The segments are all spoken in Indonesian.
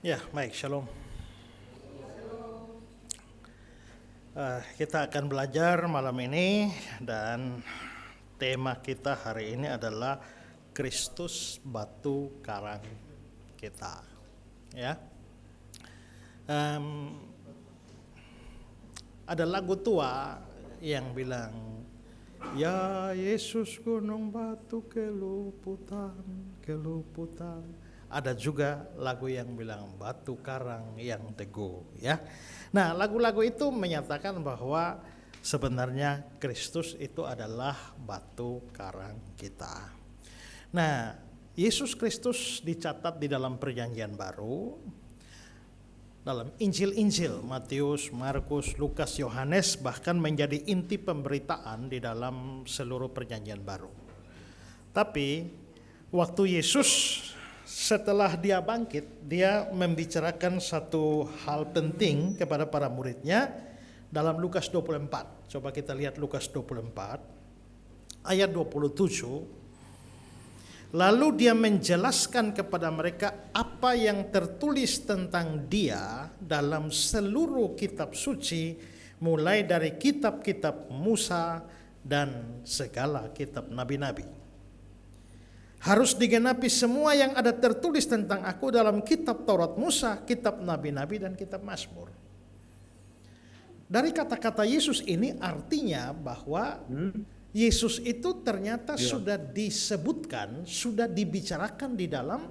Ya, baik, shalom. Kita akan belajar malam ini dan tema kita hari ini adalah Kristus batu karang kita. Ya, ada lagu tua yang bilang, ya Yesus gunung batu keluputan, keluputan. Ada juga lagu yang bilang batu karang yang teguh, ya. Nah, lagu-lagu itu menyatakan bahwa sebenarnya Kristus itu adalah batu karang kita. Nah, Yesus Kristus dicatat di dalam Perjanjian Baru, dalam Injil-Injil Matius, Markus, Lukas, Yohanes, bahkan menjadi inti pemberitaan di dalam seluruh Perjanjian Baru. Tapi waktu Yesus setelah dia bangkit, dia membicarakan satu hal penting kepada para muridnya dalam Lukas 24. Coba kita lihat Lukas 24 ayat 27. Lalu dia menjelaskan kepada mereka apa yang tertulis tentang dia dalam seluruh kitab suci, mulai dari kitab-kitab Musa dan segala kitab nabi-nabi. Harus digenapi semua yang ada tertulis tentang aku dalam kitab Taurat Musa, kitab nabi-nabi dan kitab Mazmur. Dari kata-kata Yesus ini artinya bahwa Yesus itu ternyata sudah disebutkan, sudah dibicarakan di dalam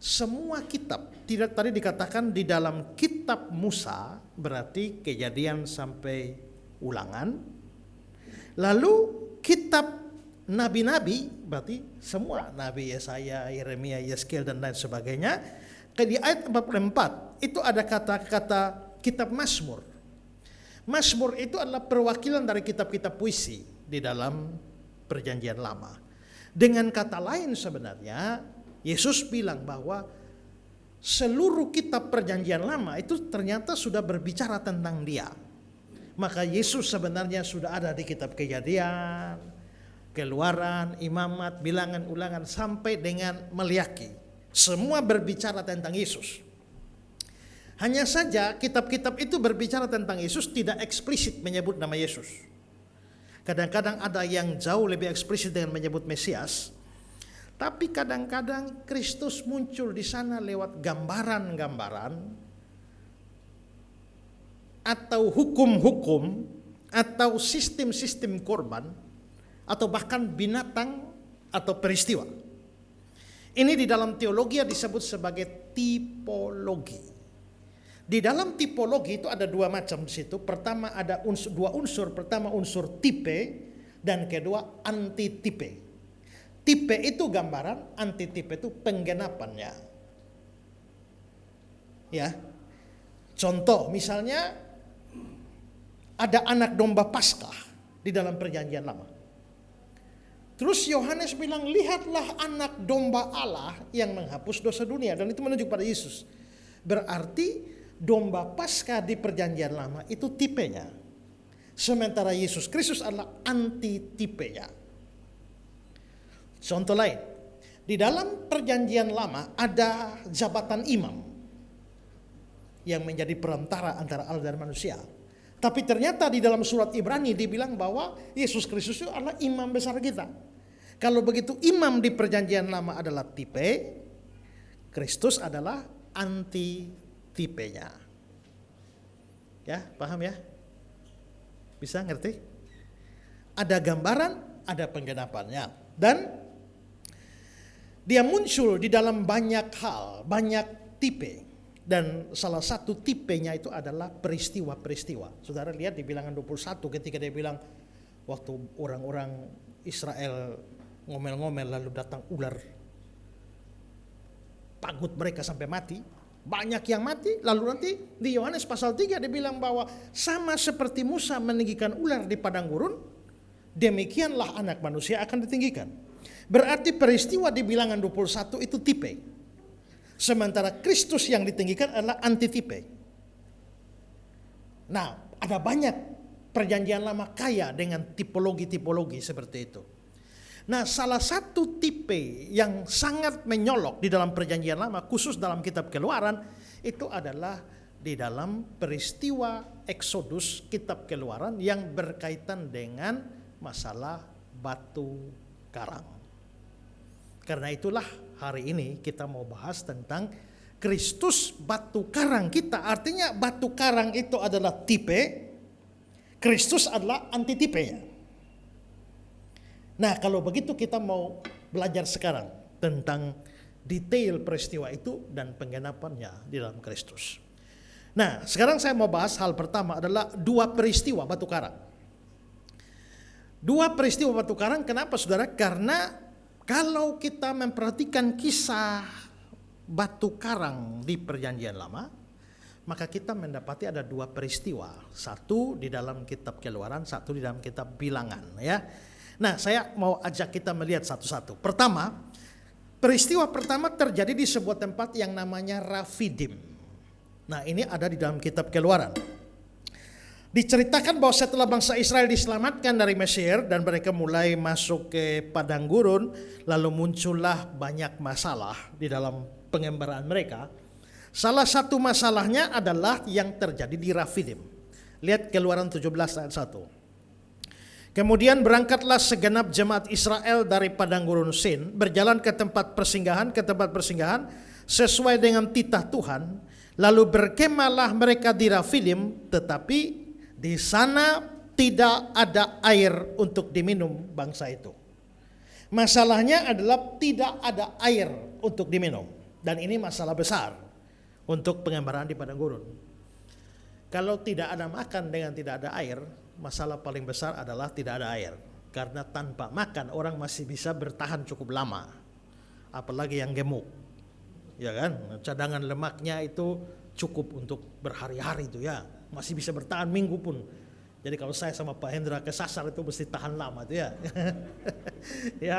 semua kitab. Tidak tadi dikatakan di dalam kitab Musa, berarti Kejadian sampai Ulangan. Lalu kitab nabi-nabi, berarti semua Nabi Yesaya, Yeremia, Yeskel dan lain sebagainya. Di ayat 44 itu ada kata-kata kitab Mazmur. Mazmur itu adalah perwakilan dari kitab-kitab puisi di dalam Perjanjian Lama. Dengan kata lain sebenarnya Yesus bilang bahwa seluruh kitab Perjanjian Lama itu ternyata sudah berbicara tentang dia. Maka Yesus sebenarnya sudah ada di kitab Kejadian, Keluaran, Imamat, Bilangan, Ulangan sampai dengan Maliaki. Semua berbicara tentang Yesus. Hanya saja kitab-kitab itu berbicara tentang Yesus tidak eksplisit menyebut nama Yesus. Kadang-kadang ada yang jauh lebih eksplisit dengan menyebut Mesias. Tapi kadang-kadang Kristus muncul di sana lewat gambaran-gambaran atau hukum-hukum atau sistem-sistem korban atau bahkan binatang atau peristiwa. Ini di dalam teologi disebut sebagai tipologi. Di dalam tipologi itu ada dua macam di situ. Pertama ada dua unsur. Pertama unsur tipe dan kedua antitipe. Tipe itu gambaran, antitipe itu penggenapannya. Ya. Contoh misalnya ada anak domba Paskah di dalam Perjanjian Lama. Terus Yohanes bilang, lihatlah anak domba Allah yang menghapus dosa dunia. Dan itu menunjuk pada Yesus. Berarti domba Paskah di Perjanjian Lama itu tipenya. Sementara Yesus Kristus adalah antitipenya. Contoh lain. Di dalam Perjanjian Lama ada jabatan imam yang menjadi perantara antara Allah dan manusia. Tapi ternyata di dalam surat Ibrani dibilang bahwa Yesus Kristus itu adalah imam besar kita. Kalau begitu imam di Perjanjian Lama adalah tipe, Kristus adalah antitipenya. Ya, paham ya? Bisa ngerti? Ada gambaran, ada penggenapannya. Dan dia muncul di dalam banyak hal, banyak tipe. Dan salah satu tipenya itu adalah peristiwa-peristiwa. Saudara lihat di Bilangan 21 ketika dia bilang waktu orang-orang Israel ngomel-ngomel lalu datang ular pagut mereka sampai mati. Banyak yang mati. Lalu nanti di Yohanes pasal 3 dia bilang bahwa sama seperti Musa meninggikan ular di padang gurun, demikianlah anak manusia akan ditinggikan. Berarti peristiwa di Bilangan 21 itu tipe. Sementara Kristus yang ditinggikan adalah antitipe. Nah, ada banyak Perjanjian Lama kaya dengan tipologi-tipologi seperti itu. Nah, salah satu tipe yang sangat menyolok di dalam Perjanjian Lama, khusus dalam kitab Keluaran, itu adalah di dalam peristiwa Eksodus kitab Keluaran yang berkaitan dengan masalah batu karang. Karena itulah hari ini kita mau bahas tentang Kristus batu karang kita. Artinya batu karang itu adalah tipe, Kristus adalah antitipenya. Nah, kalau begitu kita mau belajar sekarang tentang detail peristiwa itu dan penggenapannya di dalam Kristus. Nah, sekarang saya mau bahas hal pertama adalah dua peristiwa batu karang. Dua peristiwa batu karang, kenapa saudara? Karena kalau kita memperhatikan kisah batu karang di Perjanjian Lama, maka kita mendapati ada dua peristiwa. Satu di dalam kitab Keluaran, satu di dalam kitab Bilangan, ya. Nah, saya mau ajak kita melihat satu-satu. Pertama, peristiwa pertama terjadi di sebuah tempat yang namanya Rafidim. Nah, ini ada di dalam kitab Keluaran. Diceritakan bahwa setelah bangsa Israel diselamatkan dari Mesir dan mereka mulai masuk ke padang gurun, lalu muncullah banyak masalah di dalam pengembaraan mereka. Salah satu masalahnya adalah yang terjadi di Rafidim. Lihat Keluaran 17 ayat 1. Kemudian berangkatlah segenap jemaat Israel dari padang gurun Sin, berjalan ke tempat persinggahan, sesuai dengan titah Tuhan. Lalu berkemahlah mereka di Rafidim, tetapi di sana tidak ada air untuk diminum bangsa itu. Masalahnya adalah tidak ada air untuk diminum. Dan ini masalah besar untuk pengembaraan di padang gurun. Kalau tidak ada makan dengan tidak ada air, masalah paling besar adalah tidak ada air. Karena tanpa makan orang masih bisa bertahan cukup lama. Apalagi yang gemuk. Ya kan, cadangan lemaknya itu cukup untuk berhari-hari itu ya, masih bisa bertahan minggu pun. Jadi kalau saya sama Pak Hendra kesasar itu mesti tahan lama itu ya. Ya.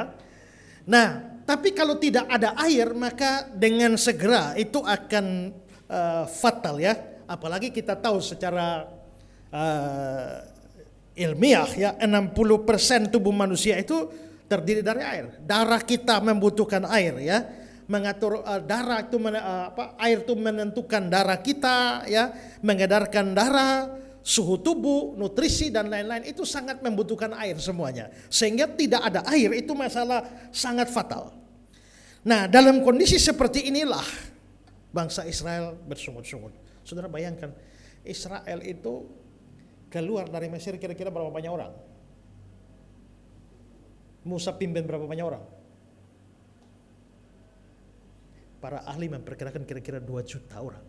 Nah, tapi kalau tidak ada air maka dengan segera itu akan fatal ya. Apalagi kita tahu secara ilmiah ya, 60% tubuh manusia itu terdiri dari air. Darah kita membutuhkan air ya. Mengatur darah itu air itu menentukan darah kita ya, mengedarkan darah, suhu tubuh, nutrisi dan lain-lain itu sangat membutuhkan air semuanya. Sehingga tidak ada air itu masalah sangat fatal. Nah, dalam kondisi seperti inilah bangsa Israel bersungut-sungut. Saudara bayangkan, Israel itu keluar dari Mesir kira-kira berapa banyak orang? Musa pimpin berapa banyak orang? Para ahli memperkirakan kira-kira 2 juta orang.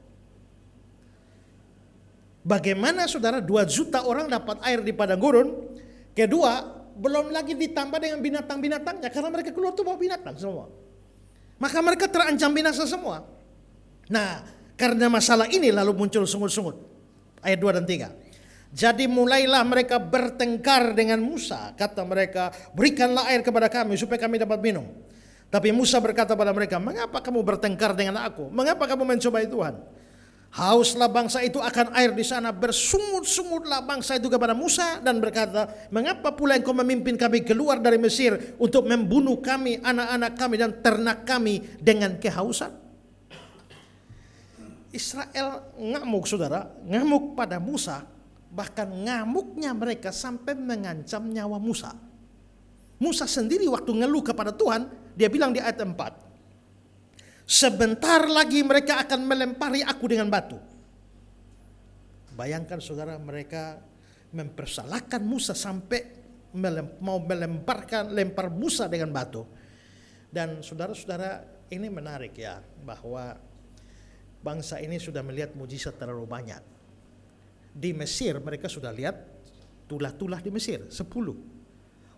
Bagaimana saudara 2 juta orang dapat air di padang gurun? Kedua, belum lagi ditambah dengan binatang-binatangnya, karena mereka keluar tuh bawa binatang semua. Maka mereka terancam binasa semua. Nah, karena masalah ini lalu muncul sungut-sungut. Ayat 2 dan 3. Jadi mulailah mereka bertengkar dengan Musa. Kata mereka, berikanlah air kepada kami supaya kami dapat minum. Tapi Musa berkata pada mereka, mengapa kamu bertengkar dengan aku? Mengapa kamu mencobai Tuhan? Hauslah bangsa itu akan air di sana. Bersungut-sungutlah bangsa itu kepada Musa dan berkata, mengapa pula engkau memimpin kami keluar dari Mesir untuk membunuh kami, anak-anak kami dan ternak kami dengan kehausan? Israel ngamuk saudara, ngamuk pada Musa. Bahkan ngamuknya mereka sampai mengancam nyawa Musa. Musa sendiri waktu ngeluh kepada Tuhan, dia bilang di ayat 4, sebentar lagi mereka akan melempari aku dengan batu. Bayangkan saudara, mereka mempersalahkan Musa sampai mau lempar Musa dengan batu. Dan saudara-saudara, ini menarik ya, bahwa bangsa ini sudah melihat mujizat terlalu banyak. Di Mesir mereka sudah lihat tulah-tulah di Mesir 10.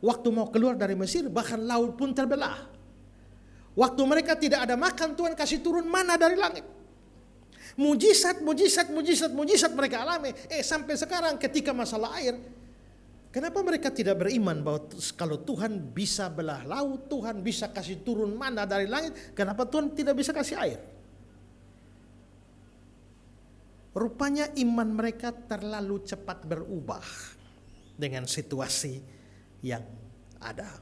Waktu mau keluar dari Mesir bahkan laut pun terbelah. Waktu mereka tidak ada makan, Tuhan kasih turun mana dari langit. Mujizat mereka alami. Sampai sekarang ketika masalah air, kenapa mereka tidak beriman bahwa kalau Tuhan bisa belah laut, Tuhan bisa kasih turun mana dari langit, kenapa Tuhan tidak bisa kasih air? Rupanya iman mereka terlalu cepat berubah dengan situasi yang ada.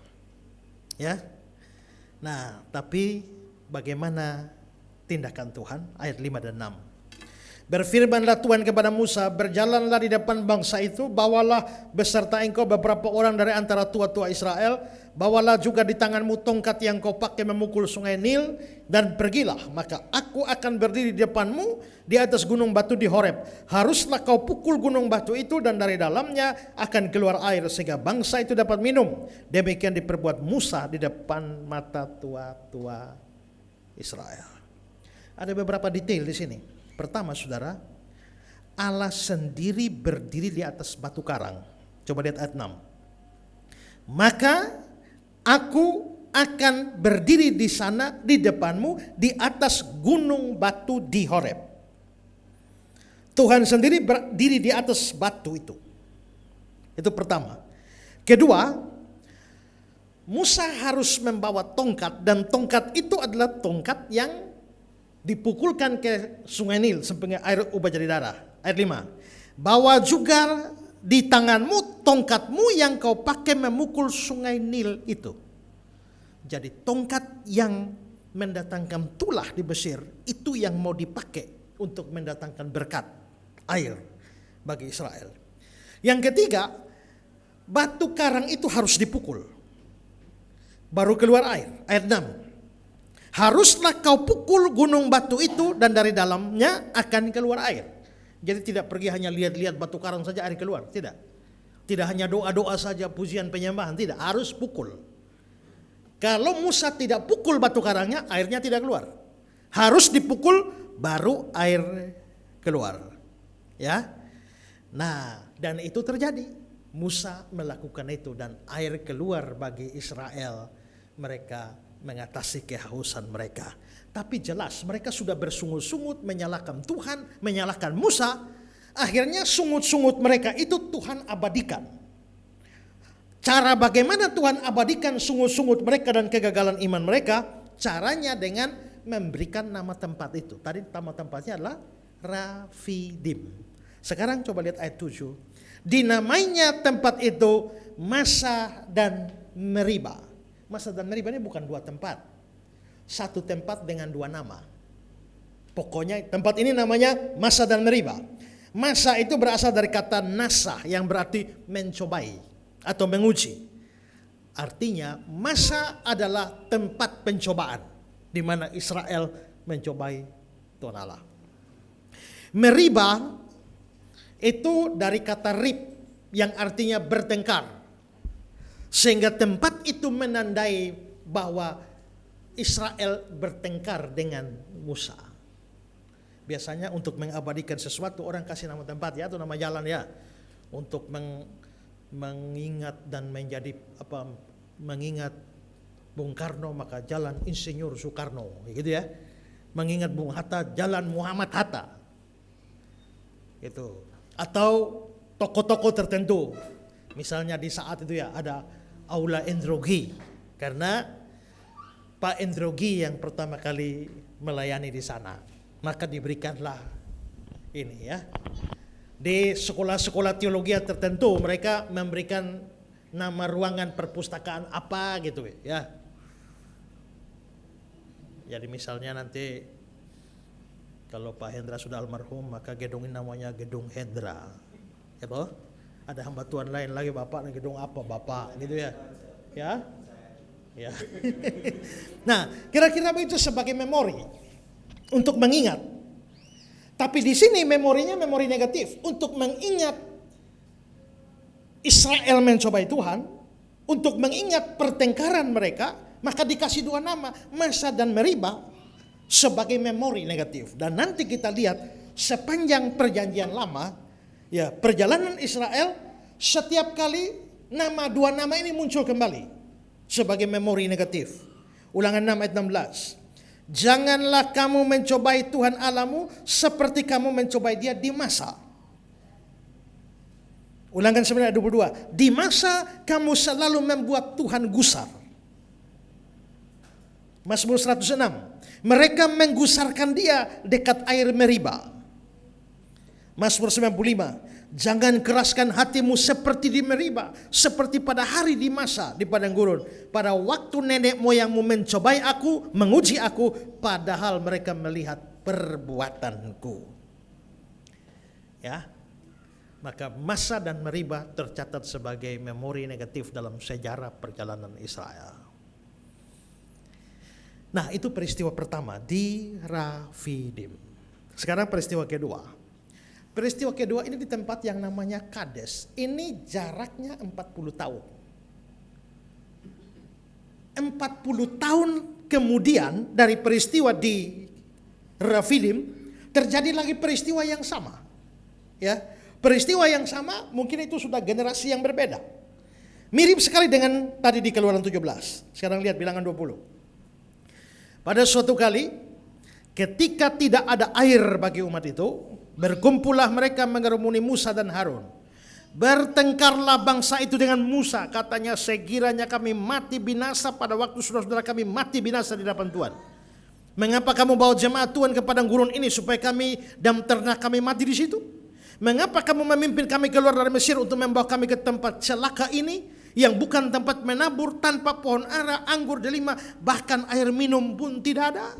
Ya. Nah, tapi bagaimana tindakan Tuhan? Ayat 5 dan 6. Berfirmanlah Tuhan kepada Musa, berjalanlah di depan bangsa itu, bawalah beserta engkau beberapa orang dari antara tua-tua Israel, bawalah juga di tanganmu tongkat yang kau pakai memukul sungai Nil, dan pergilah, maka aku akan berdiri di depanmu di atas gunung batu di Horeb. Haruslah kau pukul gunung batu itu, dan dari dalamnya akan keluar air sehingga bangsa itu dapat minum. Demikian diperbuat Musa di depan mata tua-tua Israel. Ada beberapa detail di sini. Pertama, saudara, Allah sendiri berdiri di atas batu karang. Coba lihat ayat 6. Maka aku akan berdiri di sana di depanmu di atas gunung batu di Horeb. Tuhan sendiri berdiri di atas batu itu. Itu pertama. Kedua, Musa harus membawa tongkat, dan tongkat itu adalah tongkat yang dipukulkan ke sungai Nil sampai air ubah jadi darah. Ayat 5. Bawa juga di tanganmu tongkatmu yang kau pakai memukul sungai Nil itu. Jadi tongkat yang mendatangkan tulah di Mesir itu yang mau dipakai untuk mendatangkan berkat air bagi Israel. Yang ketiga, batu karang itu harus dipukul baru keluar air. Ayat 6. Haruslah kau pukul gunung batu itu, dan dari dalamnya akan keluar air. Jadi tidak pergi hanya lihat-lihat batu karang saja air keluar, tidak. Tidak hanya doa-doa saja, pujian penyembahan, tidak. Harus pukul. Kalau Musa tidak pukul batu karangnya, airnya tidak keluar. Harus dipukul baru air keluar. Ya. Nah, dan itu terjadi. Musa melakukan itu dan air keluar bagi Israel. Mereka mengatasi kehausan mereka. Tapi jelas mereka sudah bersungut-sungut menyalahkan Tuhan, menyalahkan Musa. Akhirnya sungut-sungut mereka itu Tuhan abadikan. Cara bagaimana Tuhan abadikan sungut-sungut mereka dan kegagalan iman mereka? Caranya dengan memberikan nama tempat itu. Tadi nama tempatnya adalah Rafidim. Sekarang coba lihat ayat 7. Dinamainya tempat itu Masa dan Meriba. Masa dan Meriba ini bukan dua tempat. Satu tempat dengan dua nama. Pokoknya tempat ini namanya Masa dan Meriba. Masa itu berasal dari kata nasa yang berarti mencobai atau menguji. Artinya Masa adalah tempat pencobaan di mana Israel mencobai Tuhan Allah. Meriba itu dari kata rib yang artinya bertengkar. Sehingga tempat itu menandai bahwa Israel bertengkar dengan Musa. Biasanya untuk mengabadikan sesuatu orang kasih nama tempat ya atau nama jalan ya. Untuk mengingat dan menjadi mengingat Bung Karno maka jalan Insinyur Soekarno gitu ya. Mengingat Bung Hatta jalan Muhammad Hatta. Gitu. Atau tokoh-tokoh tertentu. Misalnya di saat itu ya ada Aula Endrogi, karena Pak Endrogi yang pertama kali melayani di sana, maka diberikanlah ini ya. Di sekolah-sekolah teologi tertentu mereka memberikan nama ruangan perpustakaan apa gitu ya. Jadi misalnya nanti kalau Pak Hendra sudah almarhum maka gedung ini namanya Gedung Hendra, ya toh? Ada hamba Tuhan lain lagi bapak gedung apa bapak gitu ya. Ya. Ya. Nah, kira-kira begitu sebagai memori untuk mengingat. Tapi di sini memorinya memori negatif untuk mengingat Israel mencobai Tuhan, untuk mengingat pertengkaran mereka, maka dikasih dua nama, Masa dan Meriba sebagai memori negatif. Dan nanti kita lihat sepanjang perjanjian lama ya, perjalanan Israel setiap kali dua nama ini muncul kembali sebagai memori negatif. Ulangan 6 ayat 16. Janganlah kamu mencobai Tuhan Allahmu seperti kamu mencobai dia di Masa. Ulangan 9 ayat 22. Di Masa kamu selalu membuat Tuhan gusar. Mazmur 106. Mereka menggusarkan dia dekat air Meriba. Mazmur 95. Jangan keraskan hatimu seperti di Meriba, seperti pada hari di Masa di padang gurun. Pada waktu nenek moyangmu mencobai aku, menguji aku, padahal mereka melihat perbuatanku. Ya, maka Massa dan Meribah tercatat sebagai memori negatif dalam sejarah perjalanan Israel. Nah, itu peristiwa pertama di Rafidim. Sekarang peristiwa kedua. Peristiwa kedua ini di tempat yang namanya Kades. Ini jaraknya 40 tahun. 40 tahun kemudian dari peristiwa di Rafidim, terjadi lagi peristiwa yang sama. Ya, peristiwa yang sama, mungkin itu sudah generasi yang berbeda. Mirip sekali dengan tadi di Keluaran 17. Sekarang lihat Bilangan 20. Pada suatu kali, ketika tidak ada air bagi umat itu, berkumpullah mereka mengerumuni Musa dan Harun. Bertengkarlah bangsa itu dengan Musa, katanya, sekiranya kami mati binasa pada waktu saudara-saudara kami mati binasa di hadapan Tuhan. Mengapa kamu bawa jemaat Tuhan ke padang gurun ini supaya kami dan ternak kami mati di situ? Mengapa kamu memimpin kami keluar dari Mesir untuk membawa kami ke tempat celaka ini, yang bukan tempat menabur, tanpa pohon ara, anggur, delima, bahkan air minum pun tidak ada?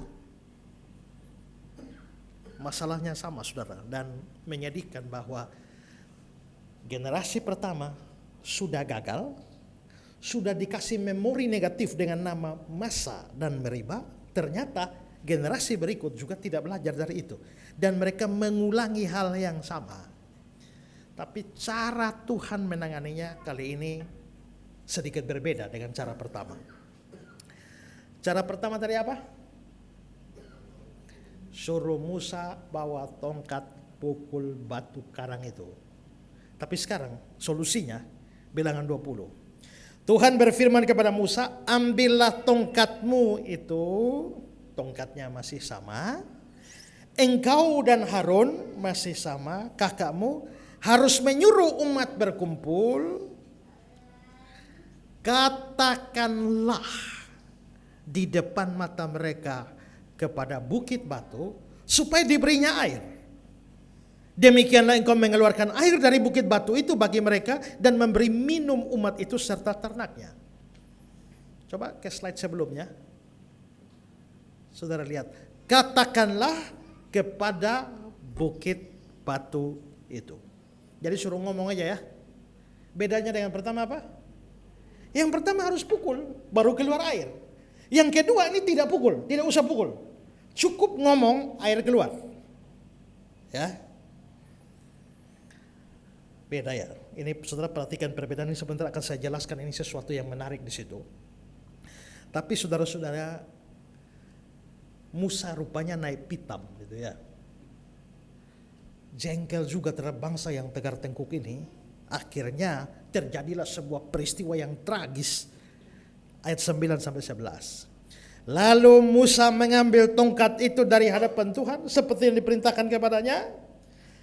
Masalahnya sama, saudara, dan menyedihkan bahwa generasi pertama sudah gagal, sudah dikasih memori negatif dengan nama Massa dan Meribah. Ternyata generasi berikut juga tidak belajar dari itu, dan mereka mengulangi hal yang sama. Tapi cara Tuhan menanganinya kali ini sedikit berbeda dengan cara pertama. Cara pertama tadi apa? Suruh Musa bawa tongkat, pukul batu karang itu. Tapi sekarang solusinya Bilangan 20. Tuhan berfirman kepada Musa, ambillah tongkatmu itu, tongkatnya masih sama. Engkau dan Harun masih sama, kakakmu, harus menyuruh umat berkumpul. Katakanlah di depan mata mereka kepada bukit batu supaya diberinya air. Demikianlah engkau mengeluarkan air dari bukit batu itu bagi mereka dan memberi minum umat itu serta ternaknya. Coba ke slide sebelumnya. Saudara lihat, katakanlah kepada bukit batu itu. Jadi suruh ngomong aja ya. Bedanya dengan pertama apa? Yang pertama harus pukul baru keluar air. Yang kedua ini tidak pukul, tidak usah pukul. Cukup ngomong air keluar. Ya. Beda ya. Ini saudara perhatikan perbedaan ini, sebentar akan saya jelaskan, ini sesuatu yang menarik di situ. Tapi saudara-saudara, Musa rupanya naik pitam gitu ya. Jengkel juga terhadap bangsa yang tegar tengkuk ini. Akhirnya terjadilah sebuah peristiwa yang tragis. Ayat 9 sampai 11. Lalu Musa mengambil tongkat itu dari hadapan Tuhan seperti yang diperintahkan kepadanya.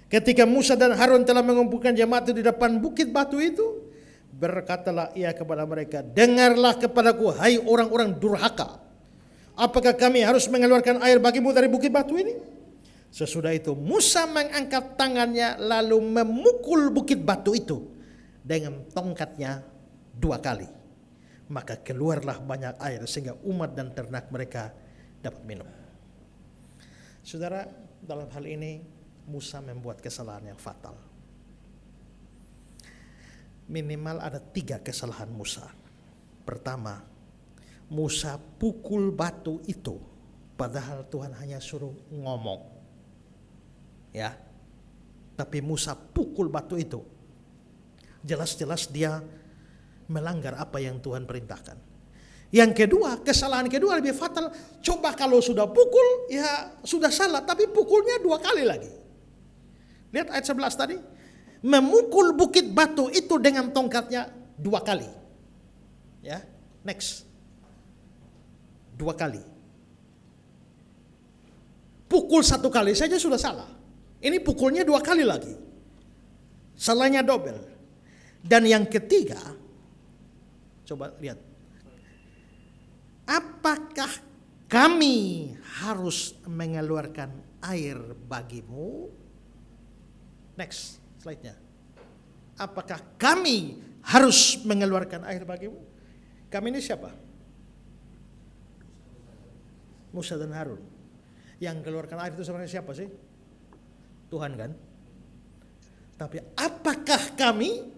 Ketika Musa dan Harun telah mengumpulkan jemaat itu di depan bukit batu itu, berkatalah ia kepada mereka, dengarlah kepadaku, hai orang-orang durhaka. Apakah kami harus mengeluarkan air bagimu dari bukit batu ini? Sesudah itu Musa mengangkat tangannya lalu memukul bukit batu itu dengan tongkatnya 2 kali. Maka keluarlah banyak air sehingga umat dan ternak mereka dapat minum. Saudara, dalam hal ini Musa membuat kesalahan yang fatal. Minimal ada 3 kesalahan Musa. Pertama, Musa pukul batu itu padahal Tuhan hanya suruh ngomong. Ya, tapi Musa pukul batu itu. Jelas-jelas dia melanggar apa yang Tuhan perintahkan. Yang kedua, kesalahan kedua lebih fatal. Coba kalau sudah pukul, ya sudah salah, tapi pukulnya 2 kali lagi. Lihat ayat 11 tadi. Memukul bukit batu itu dengan tongkatnya 2 kali. Ya, next. 2 kali. Pukul 1 kali saja sudah salah. Ini pukulnya 2 kali lagi. Salahnya double. Dan yang ketiga, coba lihat. Apakah kami harus mengeluarkan air bagimu? Next slide-nya. Apakah kami harus mengeluarkan air bagimu? Kami ini siapa? Musa dan Harun. Yang keluarkan air itu sebenarnya siapa sih? Tuhan kan? Tapi apakah kami,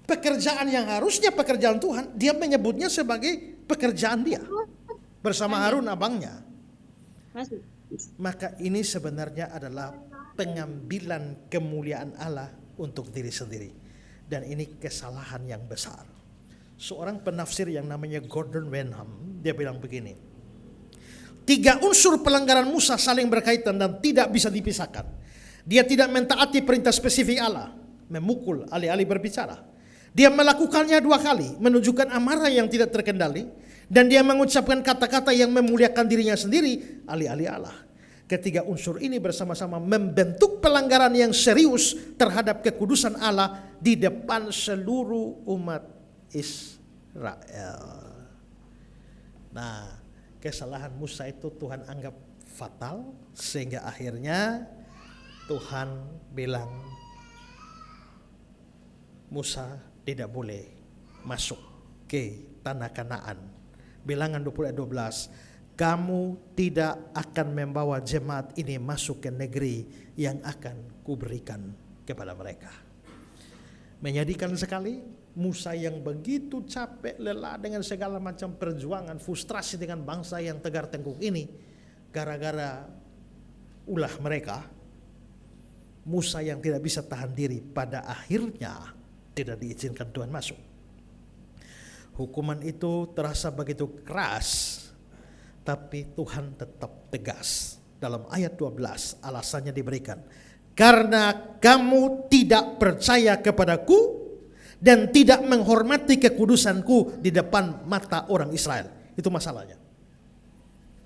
pekerjaan yang harusnya pekerjaan Tuhan, dia menyebutnya sebagai pekerjaan dia bersama Harun abangnya. Maka ini sebenarnya adalah pengambilan kemuliaan Allah untuk diri sendiri. Dan ini kesalahan yang besar. Seorang penafsir yang namanya Gordon Wenham, dia bilang begini: 3 unsur pelanggaran Musa saling berkaitan dan tidak bisa dipisahkan. Dia tidak mentaati perintah spesifik Allah, memukul alih-alih berbicara. Dia melakukannya 2 kali, menunjukkan amarah yang tidak terkendali, dan dia mengucapkan kata-kata yang memuliakan dirinya sendiri alih-alih Allah. Ketiga unsur ini bersama-sama membentuk pelanggaran yang serius terhadap kekudusan Allah di depan seluruh umat Israel. Nah, kesalahan Musa itu Tuhan anggap fatal, sehingga akhirnya Tuhan bilang Musa tidak boleh masuk ke tanah Kanaan. Bilangan 20 ayat 12, kamu tidak akan membawa jemaat ini masuk ke negeri yang akan kuberikan kepada mereka. Menyedihkan sekali, Musa yang begitu capek, lelah dengan segala macam perjuangan, frustrasi dengan bangsa yang tegar tengkuk ini, gara-gara ulah mereka, Musa yang tidak bisa tahan diri, pada akhirnya tidak diizinkan Tuhan masuk. Hukuman itu terasa begitu keras, tapi Tuhan tetap tegas. Dalam ayat 12 alasannya diberikan, karena kamu tidak percaya kepadaku dan tidak menghormati kekudusanku di depan mata orang Israel. Itu masalahnya.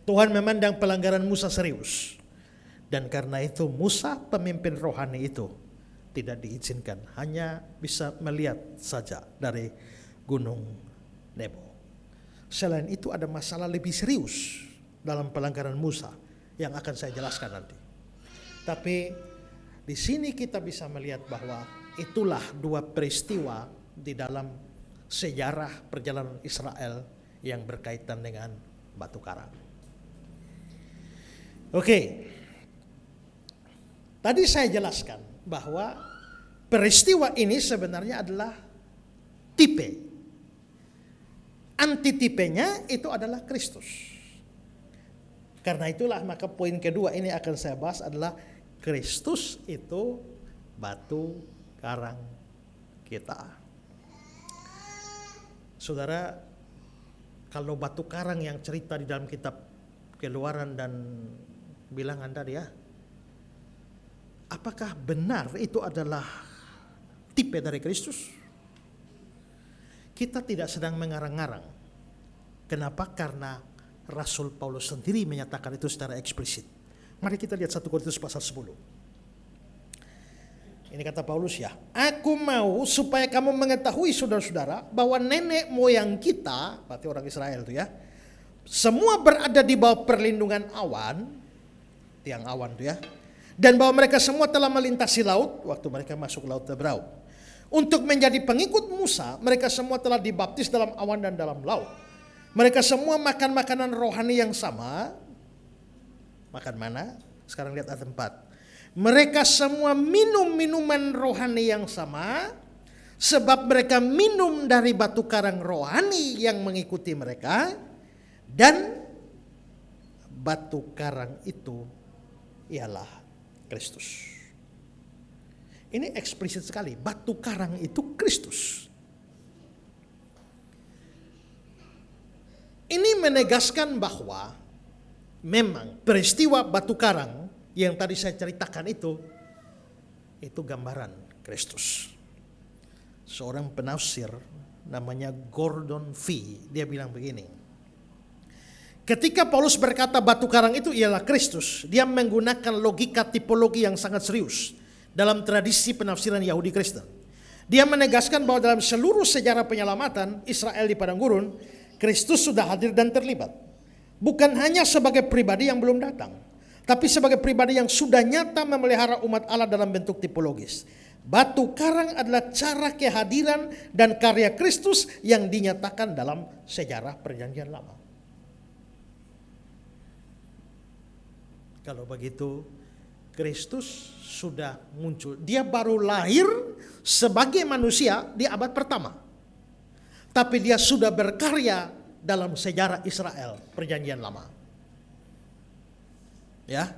Tuhan memandang pelanggaran Musa serius, dan karena itu Musa, pemimpin rohani itu, tidak diizinkan, hanya bisa melihat saja dari gunung Nebo. Selain itu ada masalah lebih serius dalam pelanggaran Musa yang akan saya jelaskan nanti. Tapi di sini kita bisa melihat bahwa itulah 2 peristiwa di dalam sejarah perjalanan Israel yang berkaitan dengan batu karang. Oke. Tadi saya jelaskan bahwa peristiwa ini sebenarnya adalah tipe. Antitipenya itu adalah Kristus. Karena itulah maka poin kedua ini akan saya bahas adalah Kristus itu batu karang kita. Saudara, kalau batu karang yang cerita di dalam kitab Keluaran dan Bilangan tadi ya, apakah benar itu adalah tipe dari Kristus? Kita tidak sedang mengarang-arang. Kenapa? Karena Rasul Paulus sendiri menyatakan itu secara eksplisit. Mari kita lihat 1 Korintus pasal 10. Ini kata Paulus ya, aku mau supaya kamu mengetahui saudara-saudara bahwa nenek moyang kita, berarti orang Israel itu ya, semua berada di bawah perlindungan awan, tiang awan itu ya, dan bahwa mereka semua telah melintasi laut waktu mereka masuk laut Tebrau. Untuk menjadi pengikut Musa, mereka semua telah dibaptis dalam awan dan dalam laut. Mereka semua makan makanan rohani yang sama. Makan mana? Sekarang lihat ayat 4. Mereka semua minum minuman rohani yang sama, sebab mereka minum dari batu karang rohani yang mengikuti mereka, dan batu karang itu ialah Kristus. Ini eksplisit sekali, batu karang itu Kristus. Ini menegaskan bahwa memang peristiwa batu karang yang tadi saya ceritakan itu gambaran Kristus. Seorang penafsir namanya Gordon Fee, dia bilang begini. Ketika Paulus berkata batu karang itu ialah Kristus, dia menggunakan logika tipologi yang sangat serius dalam tradisi penafsiran Yahudi Kristen. Dia menegaskan bahwa dalam seluruh sejarah penyelamatan Israel di padang gurun, Kristus sudah hadir dan terlibat. Bukan hanya sebagai pribadi yang belum datang, tapi sebagai pribadi yang sudah nyata memelihara umat Allah dalam bentuk tipologis. Batu karang adalah cara kehadiran dan karya Kristus yang dinyatakan dalam sejarah perjanjian lama. Kalau begitu, Kristus sudah muncul. Dia baru lahir sebagai manusia di abad pertama. Tapi dia sudah berkarya dalam sejarah Israel, perjanjian lama. Ya.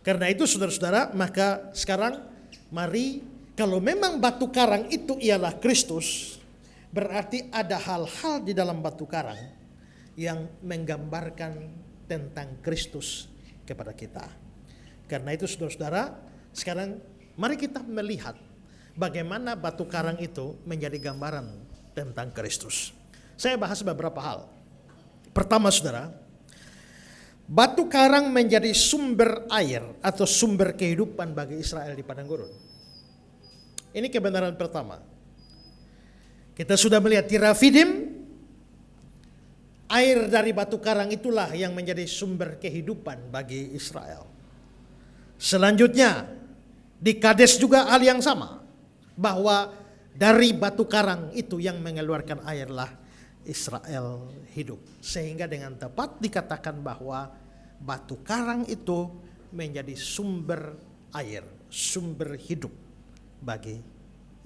Karena itu saudara-saudara, maka sekarang mari, kalau memang batu karang itu ialah Kristus, berarti ada hal-hal di dalam batu karang yang menggambarkan tentang Kristus kepada kita. Karena itu saudara-saudara, sekarang mari kita melihat bagaimana batu karang itu menjadi gambaran tentang Kristus. Saya bahas beberapa hal. Pertama saudara, batu karang menjadi sumber air atau sumber kehidupan bagi Israel di padang gurun. Ini kebenaran pertama. Kita sudah melihat di Rafidim, air dari batu karang itulah yang menjadi sumber kehidupan bagi Israel. Selanjutnya, di Kades juga hal yang sama, bahwa dari batu karang itu yang mengeluarkan airlah Israel hidup. Sehingga dengan tepat dikatakan bahwa batu karang itu menjadi sumber air, sumber hidup bagi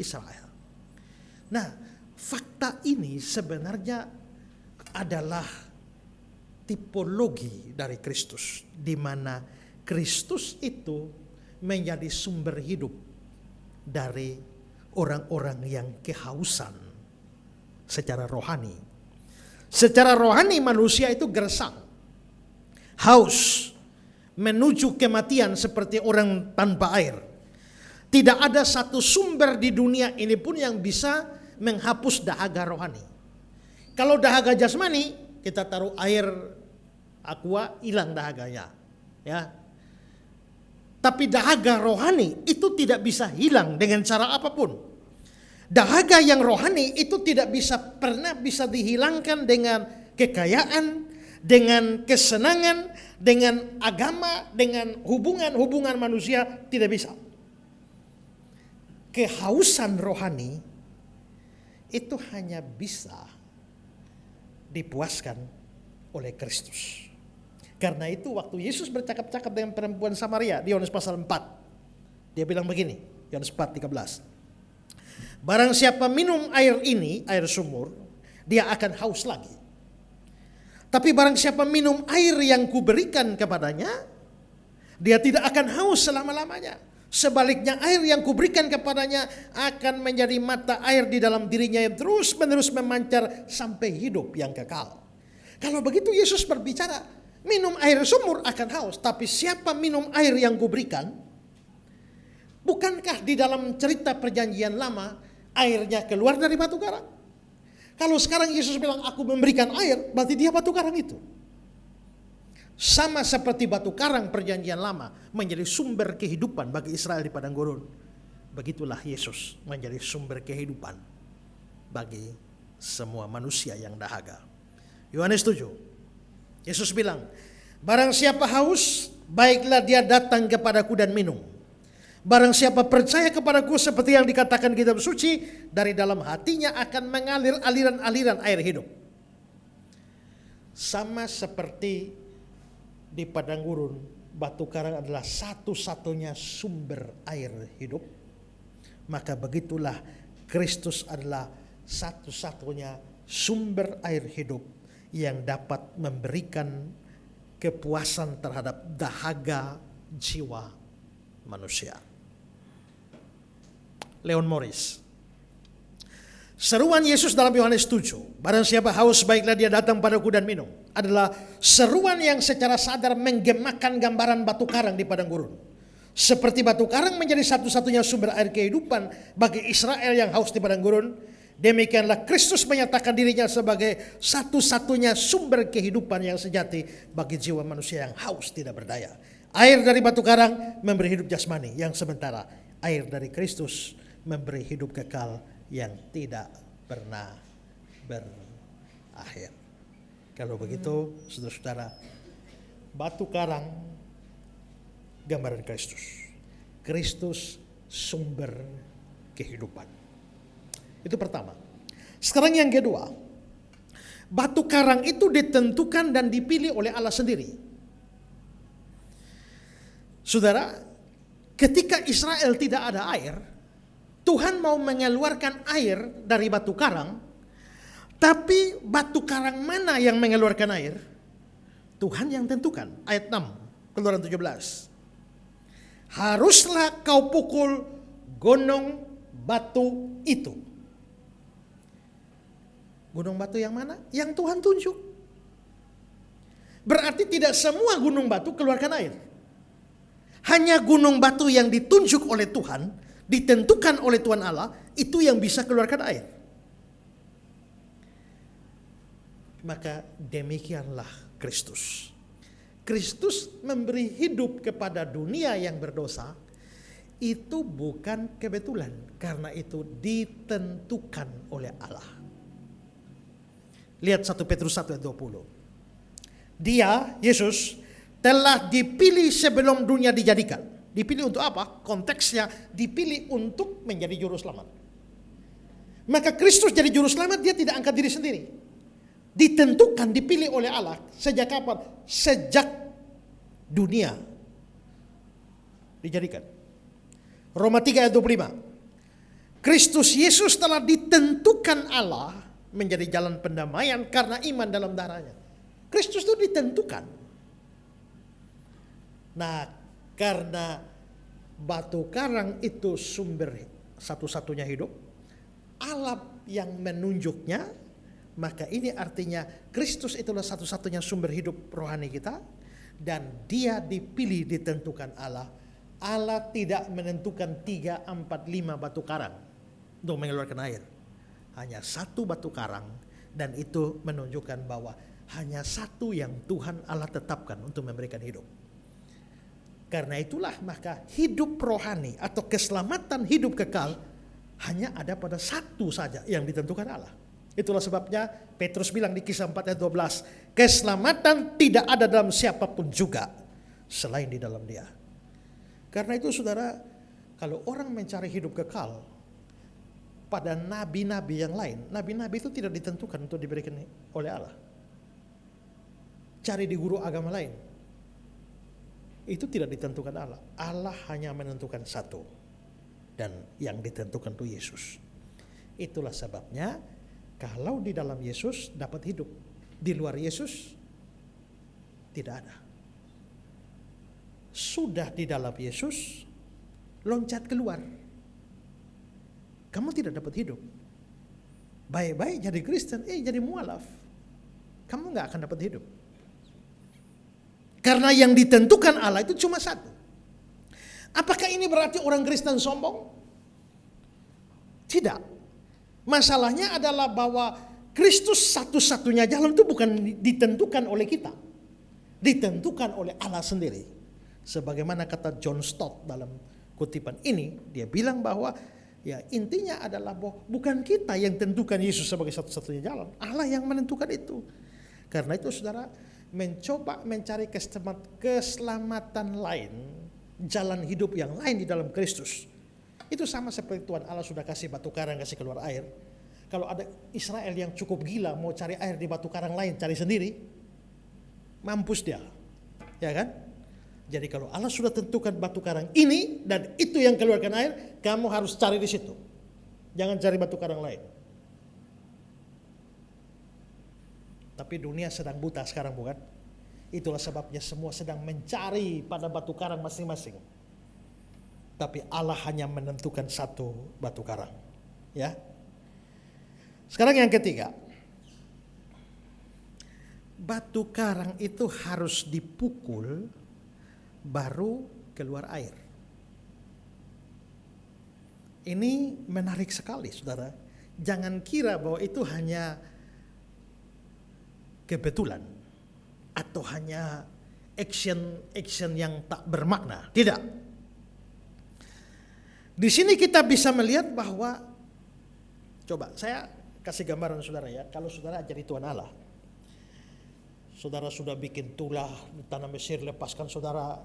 Israel. Nah, fakta ini sebenarnya adalah tipologi dari Kristus, di mana Kristus itu menjadi sumber hidup dari orang-orang yang kehausan secara rohani. Secara rohani manusia itu gersang, haus, menuju kematian seperti orang tanpa air. Tidak ada satu sumber di dunia ini pun yang bisa menghapus dahaga rohani. Kalau dahaga jasmani, kita taruh air aqua, hilang dahaganya. Ya. Tapi dahaga rohani itu tidak bisa hilang dengan cara apapun. Dahaga yang rohani itu tidak pernah bisa dihilangkan dengan kekayaan, dengan kesenangan, dengan agama, dengan hubungan manusia, tidak bisa. Kehausan rohani itu hanya bisa dipuaskan oleh Kristus. Karena itu waktu Yesus bercakap-cakap dengan perempuan Samaria di Yohanes pasal 4, dia bilang begini, Yohanes 4:13. Barang siapa minum air ini, air sumur, dia akan haus lagi. Tapi barang siapa minum air yang kuberikan kepadanya, dia tidak akan haus selama-lamanya. Sebaliknya air yang kuberikan kepadanya akan menjadi mata air di dalam dirinya yang terus-menerus memancar sampai hidup yang kekal. Kalau begitu Yesus berbicara, minum air sumur akan haus. Tapi siapa minum air yang kuberikan, bukankah di dalam cerita perjanjian lama airnya keluar dari batu karang? Kalau sekarang Yesus bilang aku memberikan air, berarti dia batu karang itu. Sama seperti batu karang perjanjian lama menjadi sumber kehidupan bagi Israel di padang gurun. Begitulah Yesus menjadi sumber kehidupan bagi semua manusia yang dahaga. Yohanes 7. Yesus bilang, barang siapa haus, baiklah dia datang kepadaku dan minum. Barang siapa percaya kepadaku seperti yang dikatakan kitab suci, dari dalam hatinya akan mengalir aliran-aliran air hidup. Sama seperti di padang gurun, batu karang adalah satu-satunya sumber air hidup. Maka begitulah Kristus adalah satu-satunya sumber air hidup yang dapat memberikan kepuasan terhadap dahaga jiwa manusia. Leon Morris. Seruan Yesus dalam Yohanes 7, barang siapa haus baiklah dia datang padaku dan minum, adalah seruan yang secara sadar menggemakan gambaran batu karang di padang gurun. Seperti batu karang menjadi satu-satunya sumber air kehidupan bagi Israel yang haus di padang gurun, demikianlah Kristus menyatakan dirinya sebagai satu-satunya sumber kehidupan yang sejati bagi jiwa manusia yang haus tidak berdaya. Air dari batu karang memberi hidup jasmani yang sementara, air dari Kristus memberi hidup kekal yang tidak pernah berakhir. Kalau begitu, saudara-saudara, batu karang gambaran Kristus. Kristus sumber kehidupan. Itu pertama. Sekarang yang kedua, batu karang itu ditentukan dan dipilih oleh Allah sendiri. Saudara, ketika Israel tidak ada air, Tuhan mau mengeluarkan air dari batu karang, tapi batu karang mana yang mengeluarkan air? Tuhan yang tentukan. Ayat 6, Keluaran 17. Haruslah kau pukul gunung batu itu. Gunung batu yang mana? Yang Tuhan tunjuk. Berarti tidak semua gunung batu keluarkan air. Hanya gunung batu yang ditunjuk oleh Tuhan, ditentukan oleh Tuhan Allah, itu yang bisa keluarkan air. Maka demikianlah Kristus. Kristus memberi hidup kepada dunia yang berdosa, itu bukan kebetulan, karena itu ditentukan oleh Allah. Lihat 1 Petrus 1 ayat 20. Dia, Yesus, telah dipilih sebelum dunia dijadikan. Dipilih untuk apa? Konteksnya dipilih untuk menjadi juru selamat. Maka Kristus jadi juru selamat, dia tidak angkat diri sendiri. Ditentukan, dipilih oleh Allah. Sejak kapan? Sejak dunia dijadikan. Roma 3 ayat 25. Kristus Yesus telah ditentukan Allah menjadi jalan pendamaian karena iman dalam darahnya. Kristus itu ditentukan. Nah, karena batu karang itu sumber satu-satunya hidup, Allah yang menunjuknya, maka ini artinya Kristus itulah satu-satunya sumber hidup rohani kita, dan dia dipilih, ditentukan Allah. Allah tidak menentukan 3, 4, 5 batu karang untuk mengeluarkan air. Hanya satu batu karang, dan itu menunjukkan bahwa hanya satu yang Tuhan Allah tetapkan untuk memberikan hidup. Karena itulah maka hidup rohani atau keselamatan hidup kekal hanya ada pada satu saja yang ditentukan Allah. Itulah sebabnya Petrus bilang di Kisah 4 ayat 12, keselamatan tidak ada dalam siapapun juga selain di dalam Dia. Karena itu saudara, kalau orang mencari hidup kekal pada nabi-nabi yang lain, nabi-nabi itu tidak ditentukan untuk diberikan oleh Allah. Cari di guru agama lain, itu tidak ditentukan Allah. Allah hanya menentukan satu, dan yang ditentukan itu Yesus. Itulah sebabnya kalau di dalam Yesus dapat hidup, di luar Yesus tidak ada. Sudah di dalam Yesus, loncat keluar, kamu tidak dapat hidup. Baik-baik jadi Kristen, jadi mualaf, kamu gak akan dapat hidup. Karena yang ditentukan Allah itu cuma satu. Apakah ini berarti orang Kristen sombong? Tidak. Masalahnya adalah bahwa Kristus satu-satunya jalan itu bukan ditentukan oleh kita, ditentukan oleh Allah sendiri. Sebagaimana kata John Stott dalam kutipan ini, dia bilang bahwa ya intinya adalah bahwa bukan kita yang tentukan Yesus sebagai satu-satunya jalan, Allah yang menentukan itu. Karena itu saudara, mencoba mencari keselamatan lain, jalan hidup yang lain di dalam Kristus, itu sama seperti Tuhan Allah sudah kasih batu karang, kasih keluar air. Kalau ada Israel yang cukup gila mau cari air di batu karang lain, cari sendiri, mampus dia, ya kan? Jadi kalau Allah sudah tentukan batu karang ini dan itu yang keluarkan air, kamu harus cari di situ. Jangan cari batu karang lain. Tapi dunia sedang buta sekarang, bukan? Itulah sebabnya semua sedang mencari pada batu karang masing-masing. Tapi Allah hanya menentukan satu batu karang. Ya. Sekarang yang ketiga. Batu karang itu harus dipukul baru keluar air. Ini menarik sekali, saudara. Jangan kira bahwa itu hanya kebetulan atau hanya action yang tak bermakna. Tidak. Di sini kita bisa melihat bahwa, coba saya kasih gambaran saudara ya, kalau saudara jadi Tuhan Allah, saudara sudah bikin tulah di tanah Mesir, lepaskan saudara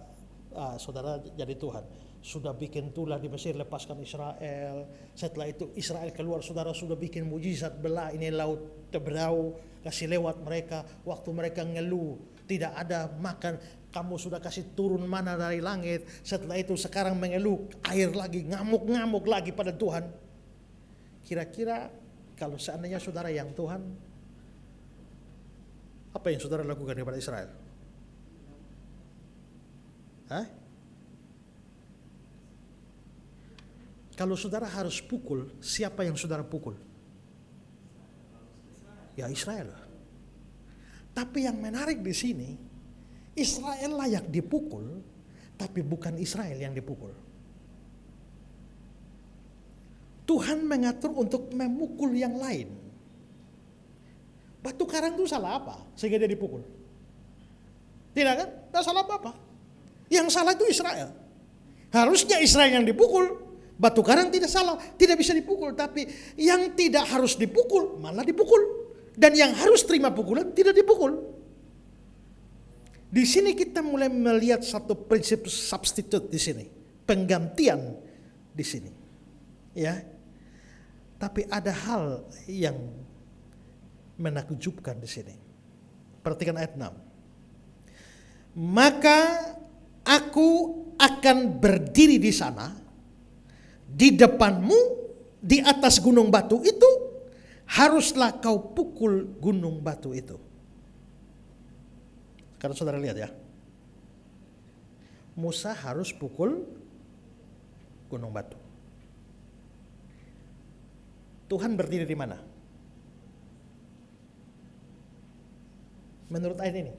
jadi Tuhan. Sudah bikin tulah di Mesir, lepaskan Israel. Setelah itu Israel keluar, saudara sudah bikin mujizat, belah ini laut terbelah, kasih lewat mereka. Waktu mereka ngeluh, Tidak ada makan, kamu sudah kasih turun mana dari langit. Setelah itu sekarang mengeluh air lagi, ngamuk-ngamuk lagi pada Tuhan. Kira-kira kalau seandainya saudara yang Tuhan, apa yang saudara lakukan kepada Israel? Hah? Kalau saudara harus pukul, siapa yang saudara pukul? Ya Israel. Tapi yang menarik di sini, Israel layak dipukul, tapi bukan Israel yang dipukul. Tuhan mengatur untuk memukul yang lain. Batu karang itu salah apa sehingga dia dipukul? Tidak kan? Tidak salah apa-apa. Yang salah itu Israel. Harusnya Israel yang dipukul. Batu karang tidak salah, tidak bisa dipukul. Tapi yang tidak harus dipukul malah dipukul. Dan yang harus terima pukulan tidak dipukul. Di sini kita mulai melihat satu prinsip substitute di sini. Penggantian di sini. Ya. Tapi ada hal yang menakjubkan di sini. Perhatikan ayat 6. Maka aku akan berdiri di sana, di depanmu, di atas gunung batu itu, haruslah kau pukul gunung batu itu. Sekarang saudara lihat ya. Musa harus pukul gunung batu. Tuhan berdiri di mana? Menurut ayat ini.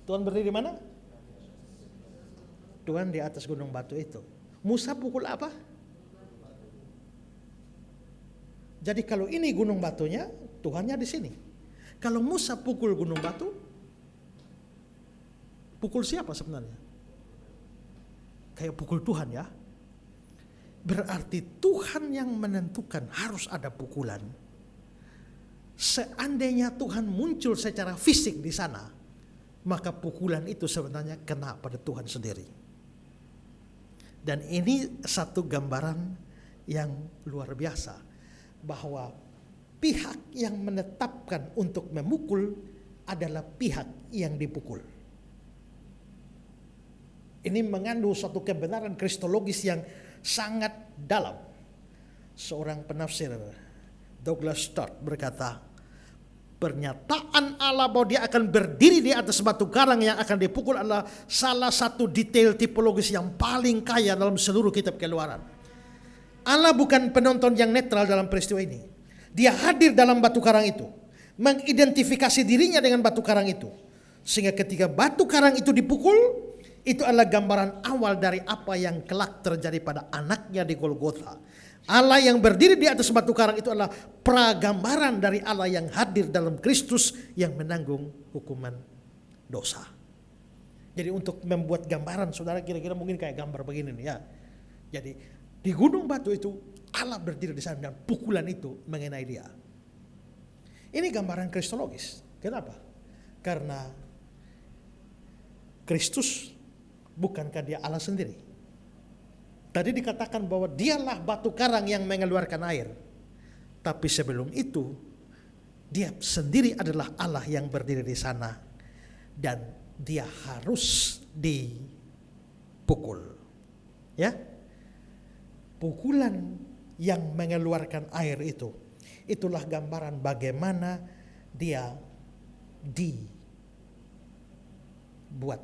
Tuhan berdiri di mana? Tuhan di atas gunung batu itu. Musa pukul apa? Jadi kalau ini gunung batunya, Tuhannya di sini. Kalau Musa pukul gunung batu, pukul siapa sebenarnya? Kayak pukul Tuhan ya. Berarti Tuhan yang menentukan harus ada pukulan. Seandainya Tuhan muncul secara fisik di sana, maka pukulan itu sebenarnya kena pada Tuhan sendiri. Dan ini satu gambaran yang luar biasa, bahwa pihak yang menetapkan untuk memukul adalah pihak yang dipukul. Ini mengandung suatu kebenaran kristologis yang sangat dalam. Seorang penafsir, Douglas Stuart, berkata, pernyataan Allah bahwa dia akan berdiri di atas batu karang yang akan dipukul adalah salah satu detail tipologis yang paling kaya dalam seluruh kitab Keluaran. Allah bukan penonton yang netral dalam peristiwa ini. Dia hadir dalam batu karang itu, mengidentifikasi dirinya dengan batu karang itu. Sehingga ketika batu karang itu dipukul, itu adalah gambaran awal dari apa yang kelak terjadi pada anaknya di Golgotha. Allah yang berdiri di atas batu karang itu adalah pragambaran dari Allah yang hadir dalam Kristus yang menanggung hukuman dosa. Jadi untuk membuat gambaran, saudara kira-kira mungkin kayak gambar begini nih ya. Jadi di gunung batu itu Allah berdiri di sana dan pukulan itu mengenai dia. Ini gambaran kristologis. Kenapa? Karena Kristus bukankah dia Allah sendiri? Tadi dikatakan bahwa dialah batu karang yang mengeluarkan air. Tapi sebelum itu, dia sendiri adalah Allah yang berdiri di sana. Dan dia harus dipukul. Ya, pukulan yang mengeluarkan air itu, itulah gambaran bagaimana dia dibuat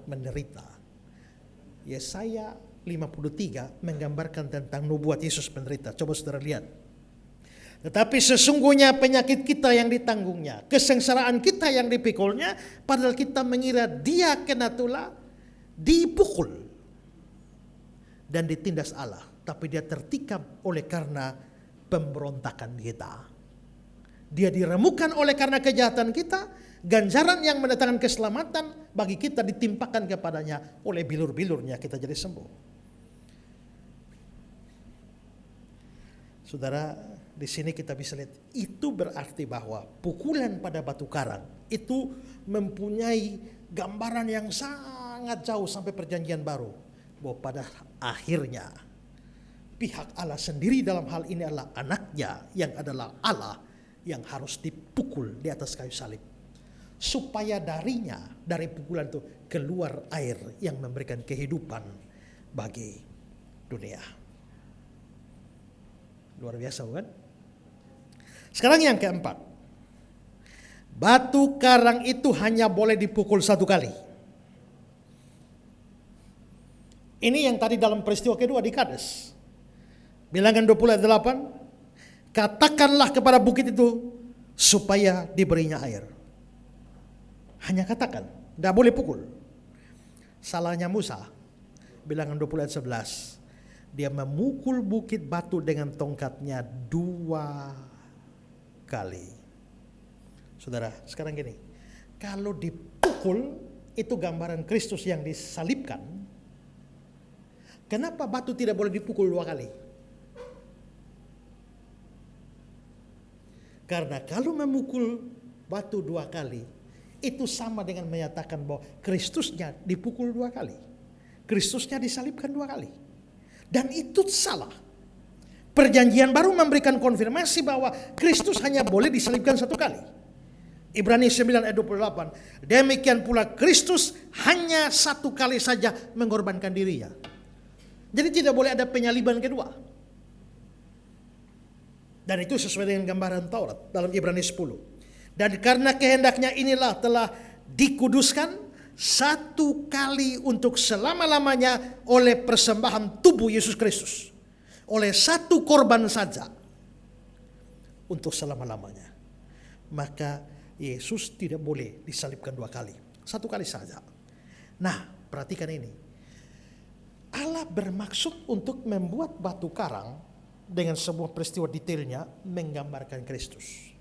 menderita. Yesaya 53 menggambarkan tentang nubuat Yesus menderita. Coba saudara lihat. Tetapi sesungguhnya penyakit kita yang ditanggungnya, kesengsaraan kita yang dipikulnya, padahal kita mengira dia kena tulah, dipukul dan ditindas Allah. Tapi dia tertikam oleh karena pemberontakan kita. Dia diremukkan oleh karena kejahatan kita, ganjaran yang mendatangkan keselamatan bagi kita ditimpakan kepadanya, oleh bilur-bilurnya kita jadi sembuh. Saudara, di sini kita bisa lihat itu berarti bahwa pukulan pada batu karang itu mempunyai gambaran yang sangat jauh sampai perjanjian baru, bahwa pada akhirnya pihak Allah sendiri dalam hal ini adalah anaknya yang adalah Allah yang harus dipukul di atas kayu salib. supaya darinya, dari pukulan itu keluar air yang memberikan kehidupan bagi dunia. Luar biasa bukan? Sekarang yang keempat, batu karang itu hanya boleh dipukul satu kali. Ini yang tadi dalam peristiwa kedua di Kades. Bilangan 20 ayat 8, katakanlah kepada bukit itu supaya diberinya air. Hanya katakan, tidak boleh pukul. Salahnya Musa, bilangan 20 ayat 11, dia memukul bukit batu dengan tongkatnya 2 kali. Saudara, sekarang gini, kalau dipukul itu gambaran Kristus yang disalibkan. Kenapa batu tidak boleh dipukul 2 kali? Karena kalau memukul batu 2 kali, itu sama dengan menyatakan bahwa Kristusnya dipukul 2 kali. Kristusnya disalibkan 2 kali. Dan itu salah. Perjanjian baru memberikan konfirmasi bahwa Kristus hanya boleh disalibkan 1 kali. Ibrani 9 ayat 28. Demikian pula Kristus hanya 1 kali saja mengorbankan dirinya. Jadi tidak boleh ada penyaliban kedua. Dan itu sesuai dengan gambaran Taurat dalam Ibrani 10. Dan karena kehendaknya inilah telah dikuduskan 1 kali untuk selama-lamanya oleh persembahan tubuh Yesus Kristus. Oleh 1 korban saja untuk selama-lamanya. Maka Yesus tidak boleh disalibkan 2 kali. 1 kali saja. Nah, perhatikan ini. Allah bermaksud untuk membuat batu karang dengan sebuah peristiwa detailnya menggambarkan Kristus.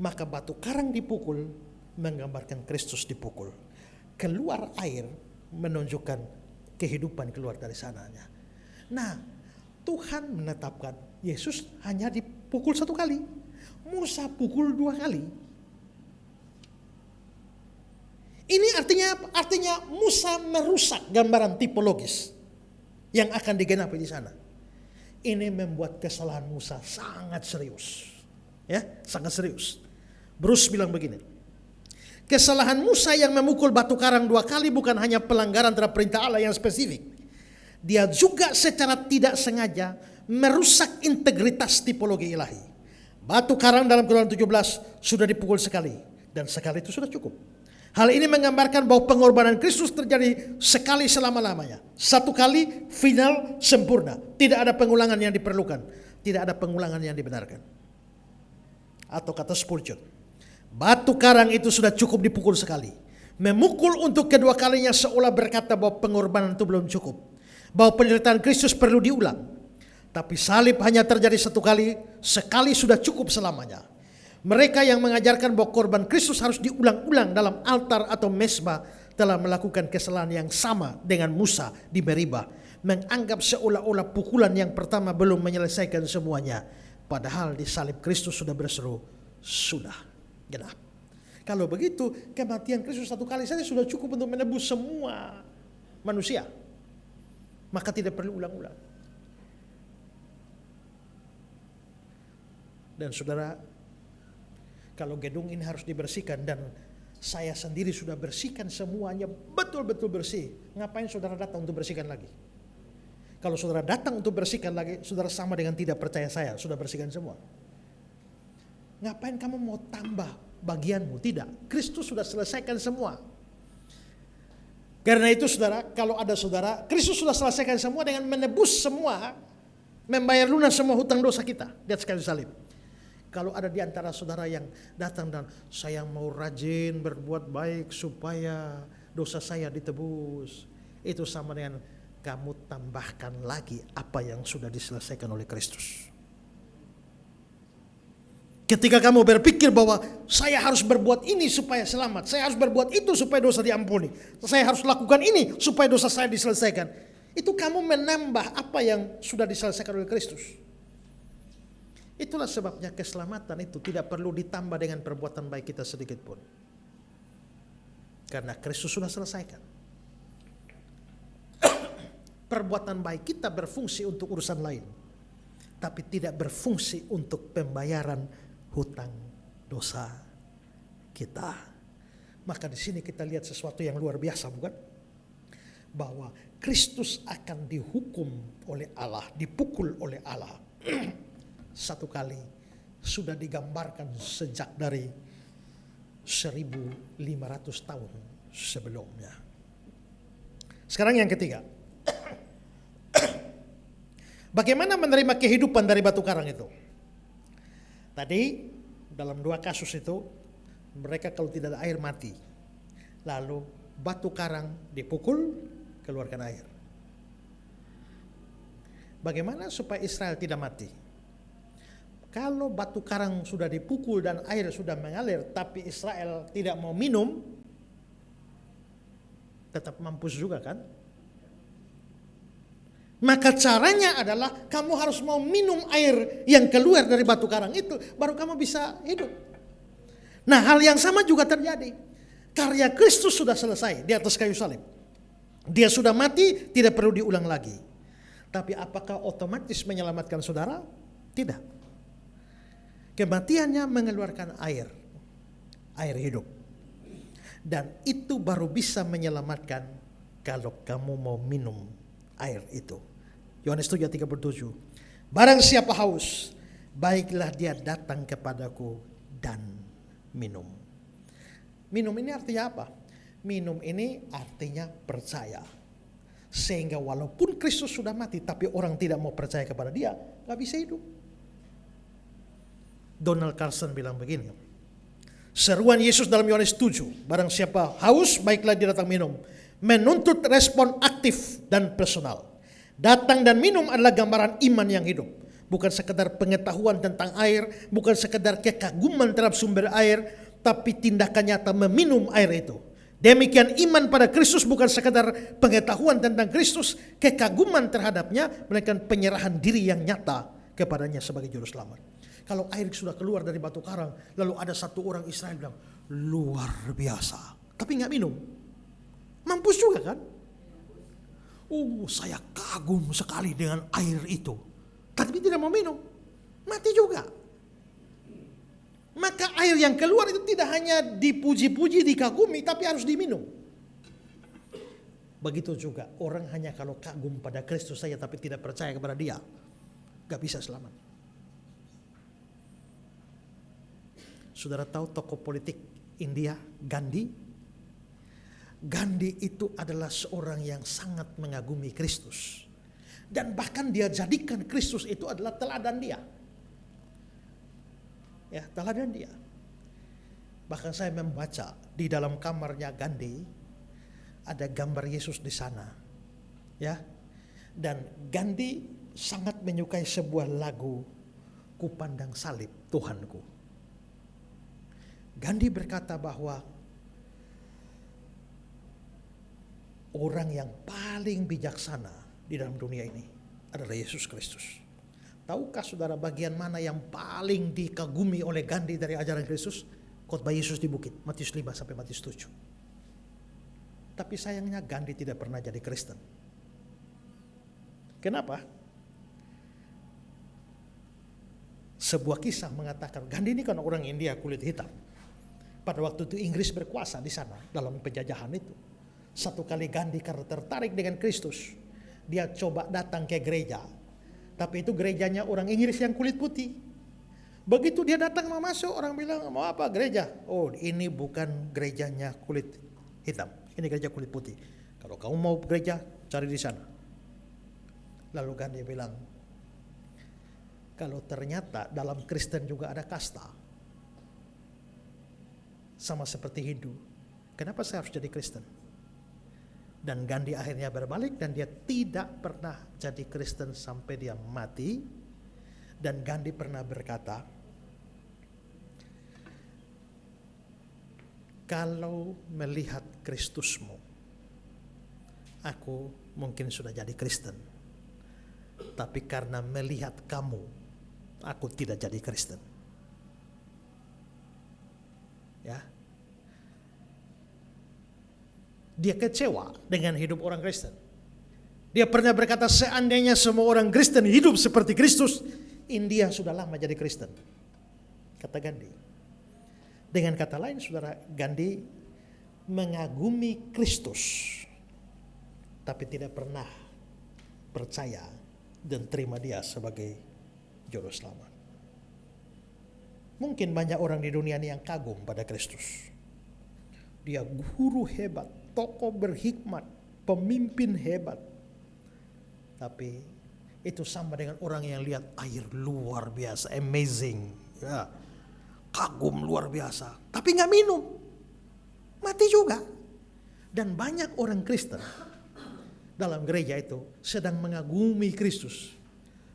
Maka batu karang dipukul menggambarkan Kristus dipukul. Keluar air menunjukkan kehidupan keluar dari sananya. Nah, Tuhan menetapkan Yesus hanya dipukul 1 kali. Musa pukul 2 kali. Ini artinya Musa merusak gambaran tipologis yang akan digenapi di sana. Ini membuat kesalahan Musa sangat serius. Ya, sangat serius. Bruce bilang begini, kesalahan Musa yang memukul batu karang 2 kali bukan hanya pelanggaran terhadap perintah Allah yang spesifik. Dia juga secara tidak sengaja merusak integritas tipologi ilahi. Batu karang dalam Keluaran 17 sudah dipukul sekali, dan sekali itu sudah cukup. Hal ini menggambarkan bahwa pengorbanan Kristus terjadi sekali selama-lamanya. 1 kali final sempurna. Tidak ada pengulangan yang diperlukan. Tidak ada pengulangan yang dibenarkan. Atau kata Spurgeon, batu karang itu sudah cukup dipukul sekali. Memukul untuk kedua kalinya seolah berkata bahwa pengorbanan itu belum cukup. Bahwa penderitaan Kristus perlu diulang. Tapi salib hanya terjadi 1 kali. Sekali sudah cukup selamanya. Mereka yang mengajarkan bahwa korban Kristus harus diulang-ulang dalam altar atau mezbah telah melakukan kesalahan yang sama dengan Musa di Meribah. Menganggap seolah-olah pukulan yang pertama belum menyelesaikan semuanya. Padahal di salib Kristus sudah berseru, sudah genap. Kalau begitu, kematian Kristus 1 kali saja sudah cukup untuk menebus semua manusia. Maka tidak perlu ulang-ulang. Dan saudara, kalau gedung ini harus dibersihkan dan saya sendiri sudah bersihkan semuanya betul-betul bersih. Ngapain saudara datang untuk bersihkan lagi? Kalau saudara datang untuk bersihkan lagi, saudara sama dengan tidak percaya saya, sudah bersihkan semua. Ngapain kamu mau tambah bagianmu? Tidak, Kristus sudah selesaikan semua. Karena itu saudara, kalau ada saudara, Kristus sudah selesaikan semua dengan menebus semua, membayar lunas semua hutang dosa kita di atas kayu salib. Kalau ada di antara saudara yang datang dan saya mau rajin berbuat baik supaya dosa saya ditebus, itu sama dengan kamu tambahkan lagi apa yang sudah diselesaikan oleh Kristus. Ketika kamu berpikir bahwa saya harus berbuat ini supaya selamat, saya harus berbuat itu supaya dosa diampuni, saya harus lakukan ini supaya dosa saya diselesaikan, itu kamu menambah apa yang sudah diselesaikan oleh Kristus. Itulah sebabnya keselamatan itu tidak perlu ditambah dengan perbuatan baik kita sedikit pun. Karena Kristus sudah selesaikan. Perbuatan baik kita berfungsi untuk urusan lain, tapi tidak berfungsi untuk pembayaran hutang dosa kita. Maka di sini kita lihat sesuatu yang luar biasa, bukan? Bahwa Kristus akan dihukum oleh Allah, dipukul oleh Allah. Satu kali sudah digambarkan sejak dari 1500 tahun sebelumnya. Sekarang yang ketiga. Bagaimana menerima kehidupan dari batu karang itu? Tadi dalam 2 kasus itu, mereka kalau tidak ada air mati. Lalu batu karang dipukul, keluarkan air. Bagaimana supaya Israel tidak mati? Kalau batu karang sudah dipukul dan air sudah mengalir, tapi Israel tidak mau minum, tetap mampus juga kan? Maka caranya adalah kamu harus mau minum air yang keluar dari batu karang itu, baru kamu bisa hidup. Nah, hal yang sama juga terjadi. Karya Kristus sudah selesai di atas kayu salib. Dia sudah mati, tidak perlu diulang lagi. Tapi apakah otomatis menyelamatkan saudara? Tidak. Kematiannya mengeluarkan air hidup. Dan itu baru bisa menyelamatkan kalau kamu mau minum air itu. Yohanes 7:37. Barang siapa haus, baiklah dia datang kepadaku dan minum. Minum ini artinya apa? Minum ini artinya percaya. Sehingga walaupun Kristus sudah mati, tapi orang tidak mau percaya kepada dia, gak bisa hidup. Donald Carson bilang begini. Seruan Yesus dalam Yohanes 7. Barang siapa haus, baiklah dia datang minum. Menuntut respon aktif dan personal. Datang dan minum adalah gambaran iman yang hidup. Bukan sekedar pengetahuan tentang air, bukan sekedar kekaguman terhadap sumber air, tapi tindakan nyata meminum air itu. Demikian iman pada Kristus bukan sekedar pengetahuan tentang Kristus, kekaguman terhadapnya, melainkan penyerahan diri yang nyata kepadanya sebagai juru selamat. Kalau air sudah keluar dari batu karang, lalu ada satu orang Israel bilang, luar biasa, tapi nggak minum, mampus juga kan? Saya kagum sekali dengan air itu, tapi tidak mau minum, mati juga. Maka air yang keluar itu tidak hanya dipuji-puji, dikagumi, tapi harus diminum. Begitu juga orang hanya kalau kagum pada Kristus saja tapi tidak percaya kepada dia, gak bisa selamat. Saudara tahu tokoh politik India, Gandhi? Gandhi itu adalah seorang yang sangat mengagumi Kristus. Dan bahkan dia jadikan Kristus itu adalah teladan dia. Ya, teladan dia. Bahkan saya membaca di dalam kamarnya Gandhi ada gambar Yesus di sana. Ya. Dan Gandhi sangat menyukai sebuah lagu, Ku Pandang Salib Tuhanku. Gandhi berkata bahwa orang yang paling bijaksana di dalam dunia ini adalah Yesus Kristus. Tahukah saudara bagian mana yang paling dikagumi oleh Gandhi dari ajaran Kristus? Khotbah Yesus di bukit, Matius 5 sampai Matius 7. Tapi sayangnya Gandhi tidak pernah jadi Kristen. Kenapa? Sebuah kisah mengatakan, Gandhi ini kan orang India kulit hitam. Pada waktu itu Inggris berkuasa di sana dalam penjajahan itu. Satu kali Gandhi karena tertarik dengan Kristus, dia coba datang ke gereja. Tapi itu gerejanya orang Inggris yang kulit putih. Begitu dia datang mau masuk, orang bilang, mau apa gereja? Oh, ini bukan gerejanya kulit hitam, ini gereja kulit putih. Kalau kamu mau gereja, cari di sana. Lalu Gandhi bilang, kalau ternyata dalam Kristen juga ada kasta, sama seperti Hindu, kenapa saya harus jadi Kristen? Dan Gandhi akhirnya berbalik dan dia tidak pernah jadi Kristen sampai dia mati. Dan Gandhi pernah berkata, kalau melihat Kristusmu, aku mungkin sudah jadi Kristen. Tapi karena melihat kamu, aku tidak jadi Kristen. Ya. Dia kecewa dengan hidup orang Kristen. Dia pernah berkata, seandainya semua orang Kristen hidup seperti Kristus, India sudah lama jadi Kristen. Kata Gandhi. Dengan kata lain, saudara, Gandhi mengagumi Kristus, tapi tidak pernah percaya dan terima Dia sebagai juru selamat. Mungkin banyak orang di dunia ini yang kagum pada Kristus. Dia guru hebat, tokoh berhikmat, pemimpin hebat. Tapi itu sama dengan orang yang lihat air luar biasa, amazing, ya, kagum luar biasa, tapi nggak minum, mati juga. Dan banyak orang Kristen dalam gereja itu sedang mengagumi Kristus,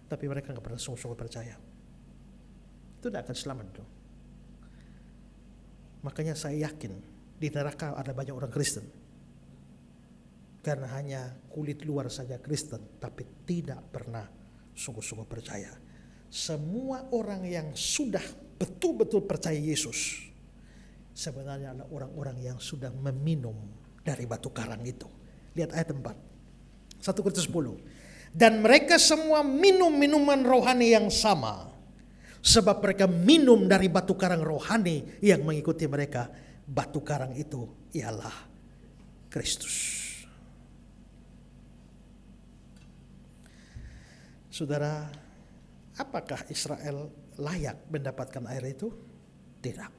tapi mereka nggak pernah sungguh-sungguh percaya. Itu tidak akan selamat tuh. Makanya saya yakin di neraka ada banyak orang Kristen, karena hanya kulit luar saja Kristen, tapi tidak pernah sungguh-sungguh percaya. Semua orang yang sudah betul-betul percaya Yesus sebenarnya adalah orang-orang yang sudah meminum dari batu karang itu. Lihat ayat 4, 1 Korintus 10. Dan mereka semua minum minuman rohani yang sama, sebab mereka minum dari batu karang rohani yang mengikuti mereka. Batu karang itu ialah Kristus. Saudara, apakah Israel layak mendapatkan air itu? Tidak.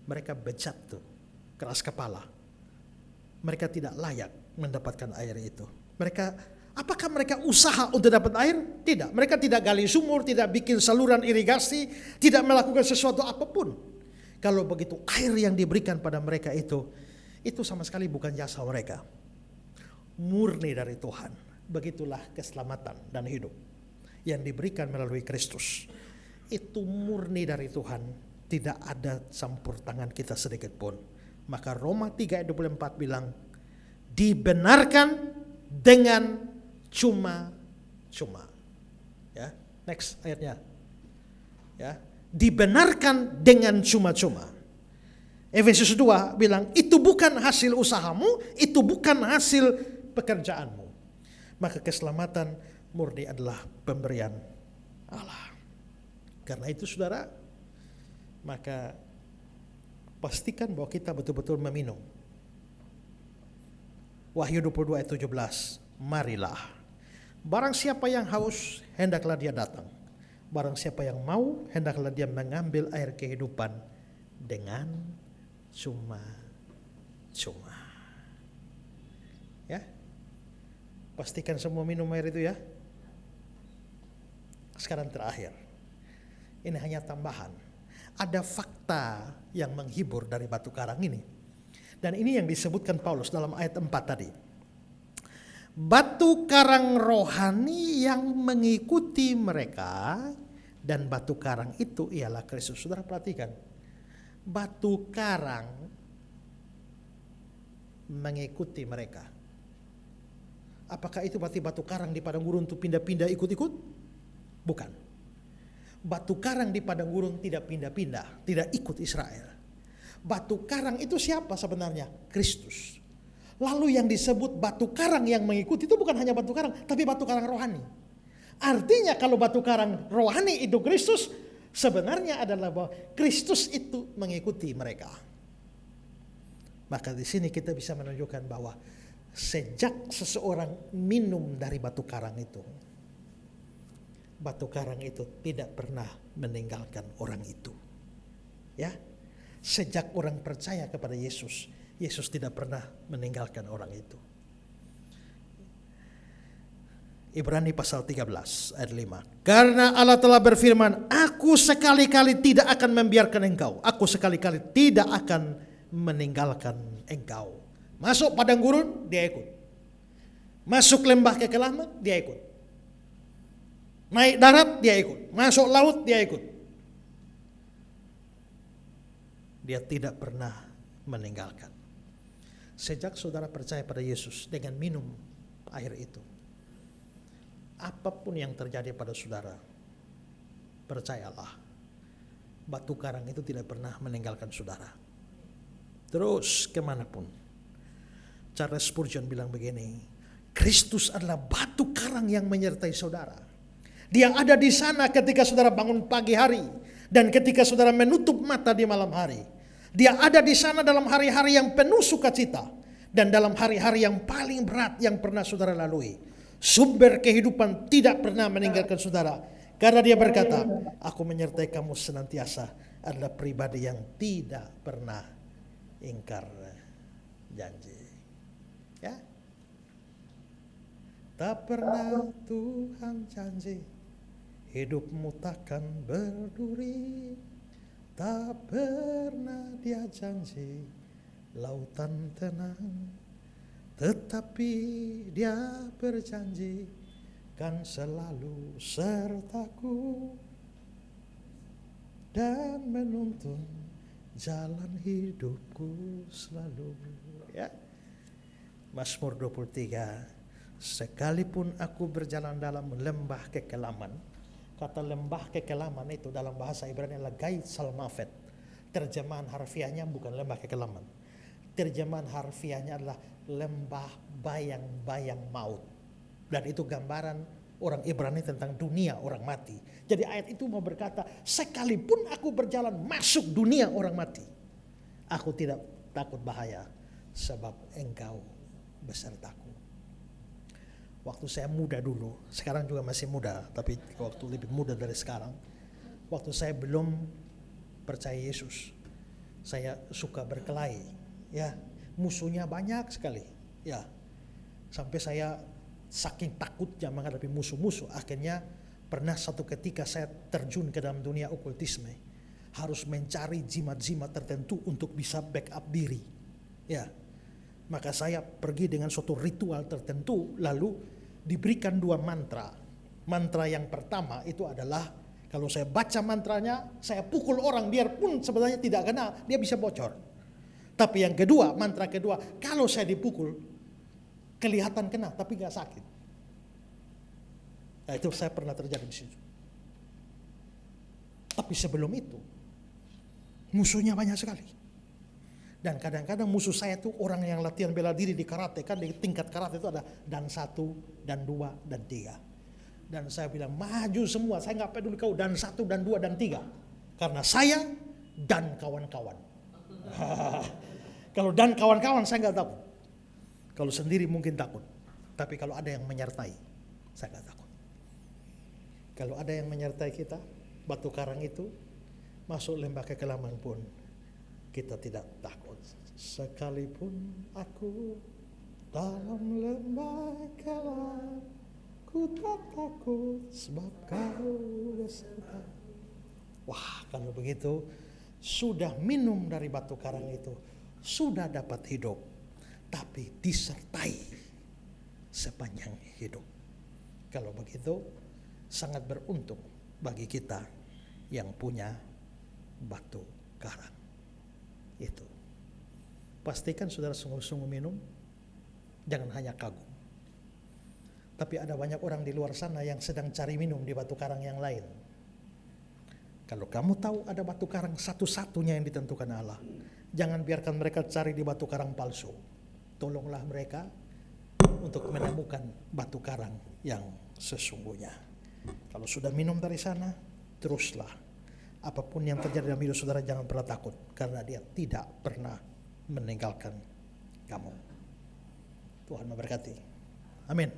Mereka bejat tuh, keras kepala. Mereka tidak layak mendapatkan air itu. Apakah mereka usaha untuk dapat air? Tidak. Mereka tidak gali sumur, tidak bikin saluran irigasi, tidak melakukan sesuatu apapun. Kalau begitu, air yang diberikan pada mereka itu sama sekali bukan jasa mereka. Murni dari Tuhan. Begitulah keselamatan dan hidup yang diberikan melalui Kristus. Itu murni dari Tuhan, tidak ada campur tangan kita sedikit pun. Maka Roma 3 ayat 24 bilang, dibenarkan dengan cuma-cuma. Ya, next ayatnya. Ya, dibenarkan dengan cuma-cuma. Efesus 2 bilang, itu bukan hasil usahamu, itu bukan hasil pekerjaanmu. Maka keselamatan murni adalah pemberian Allah. Karena itu saudara, maka pastikan bahwa kita betul-betul meminum. Wahyu 22 ayat 17, marilah. Barang siapa yang haus, hendaklah dia datang. Barang siapa yang mau, hendaklah dia mengambil air kehidupan dengan cuma-cuma. Ya, pastikan semua minum air itu ya. Sekarang terakhir, ini hanya tambahan. Ada fakta yang menghibur dari batu karang ini. Dan ini yang disebutkan Paulus dalam ayat 4 tadi. Batu karang rohani yang mengikuti mereka, dan batu karang itu ialah Kristus. Saudara perhatikan, batu karang mengikuti mereka. Apakah itu berarti batu karang di padang gurun itu pindah-pindah ikut-ikut? Bukan. Batu karang di padang gurun tidak pindah-pindah, tidak ikut Israel. Batu karang itu siapa sebenarnya? Kristus. Lalu yang disebut batu karang yang mengikuti itu bukan hanya batu karang, tapi batu karang rohani. Artinya kalau batu karang rohani itu Kristus, sebenarnya adalah bahwa Kristus itu mengikuti mereka. Maka di sini kita bisa menunjukkan bahwa sejak seseorang minum dari batu karang itu tidak pernah meninggalkan orang itu. Ya, sejak orang percaya kepada Yesus, Yesus tidak pernah meninggalkan orang itu. Ibrani pasal 13 ayat 5. Karena Allah telah berfirman, aku sekali-kali tidak akan membiarkan engkau. Aku sekali-kali tidak akan meninggalkan engkau. Masuk padang gurun, dia ikut. Masuk lembah kekelaman, dia ikut. Naik darat, dia ikut. Masuk laut, dia ikut. Dia tidak pernah meninggalkan. Sejak saudara percaya pada Yesus dengan minum air itu, apapun yang terjadi pada saudara, percayalah, batu karang itu tidak pernah meninggalkan saudara. Terus kemanapun. Charles Spurgeon bilang begini, Kristus adalah batu karang yang menyertai saudara. Dia ada di sana ketika saudara bangun pagi hari dan ketika saudara menutup mata di malam hari. Dia ada di sana dalam hari-hari yang penuh sukacita dan dalam hari-hari yang paling berat yang pernah saudara lalui. Sumber kehidupan tidak pernah meninggalkan saudara. Karena dia berkata, aku menyertai kamu senantiasa, adalah pribadi yang tidak pernah ingkar janji. Ya. Tak pernah Tuhan janji, hidupmu takkan berduri. Tak pernah dia janji, lautan tenang. Tetapi dia berjanji, kan selalu sertaku dan menuntun jalan hidupku selalu. Ya. Mazmur 23. Sekalipun aku berjalan dalam lembah kekelaman. Kata lembah kekelaman itu dalam bahasa Ibrani adalah Gait Salmafet. Terjemahan harfiahnya bukan lembah kekelaman. Terjemahan harfiahnya adalah lembah bayang-bayang maut. Dan itu gambaran orang Ibrani tentang dunia orang mati. Jadi ayat itu mau berkata, sekalipun aku berjalan masuk dunia orang mati, aku tidak takut bahaya, sebab engkau besertaku. Waktu saya muda dulu, sekarang juga masih muda, tapi waktu lebih muda dari sekarang. Waktu saya belum percaya Yesus, saya suka berkelahi. Ya, musuhnya banyak sekali. Ya, sampai saya saking takutnya menghadapi musuh-musuh, akhirnya pernah satu ketika saya terjun ke dalam dunia okultisme, harus mencari jimat-jimat tertentu untuk bisa backup diri. Ya, maka saya pergi dengan suatu ritual tertentu, lalu diberikan 2 mantra. Mantra yang pertama itu adalah, kalau saya baca mantranya, saya pukul orang biarpun sebenarnya tidak kena, dia bisa bocor. Tapi yang kedua, mantra kedua, kalau saya dipukul, kelihatan kena tapi gak sakit. Nah, itu saya pernah terjadi di situ. Tapi sebelum itu, musuhnya banyak sekali. Dan kadang-kadang musuh saya itu orang yang latihan bela diri di karate. Kan di tingkat karate itu ada dan 1, dan 2, dan 3. Dan saya bilang, maju semua, saya gak peduli kau dan 1, dan 2, dan 3. Karena saya dan kawan-kawan. Kalau dan kawan-kawan saya gak takut. Kalau sendiri mungkin takut. Tapi kalau ada yang menyertai, saya gak takut. Kalau ada yang menyertai kita, batu karang itu, masuk lembah kekelaman pun, kita tidak takut. Sekalipun aku dalam lembah kelam, ku tak takut sebab kau beserta. Wah, kalau begitu sudah minum dari batu karang itu, sudah dapat hidup, tapi disertai sepanjang hidup. Kalau begitu sangat beruntung bagi kita yang punya batu karang itu. Pastikan saudara sungguh-sungguh minum, jangan hanya kagum. Tapi ada banyak orang di luar sana yang sedang cari minum di batu karang yang lain. Kalau kamu tahu ada batu karang satu-satunya yang ditentukan Allah, jangan biarkan mereka cari di batu karang palsu. Tolonglah mereka untuk menemukan batu karang yang sesungguhnya. Kalau sudah minum dari sana, teruslah. Apapun yang terjadi dalam hidup saudara, jangan pernah takut, karena dia tidak pernah meninggalkan kamu. Tuhan memberkati. Amin.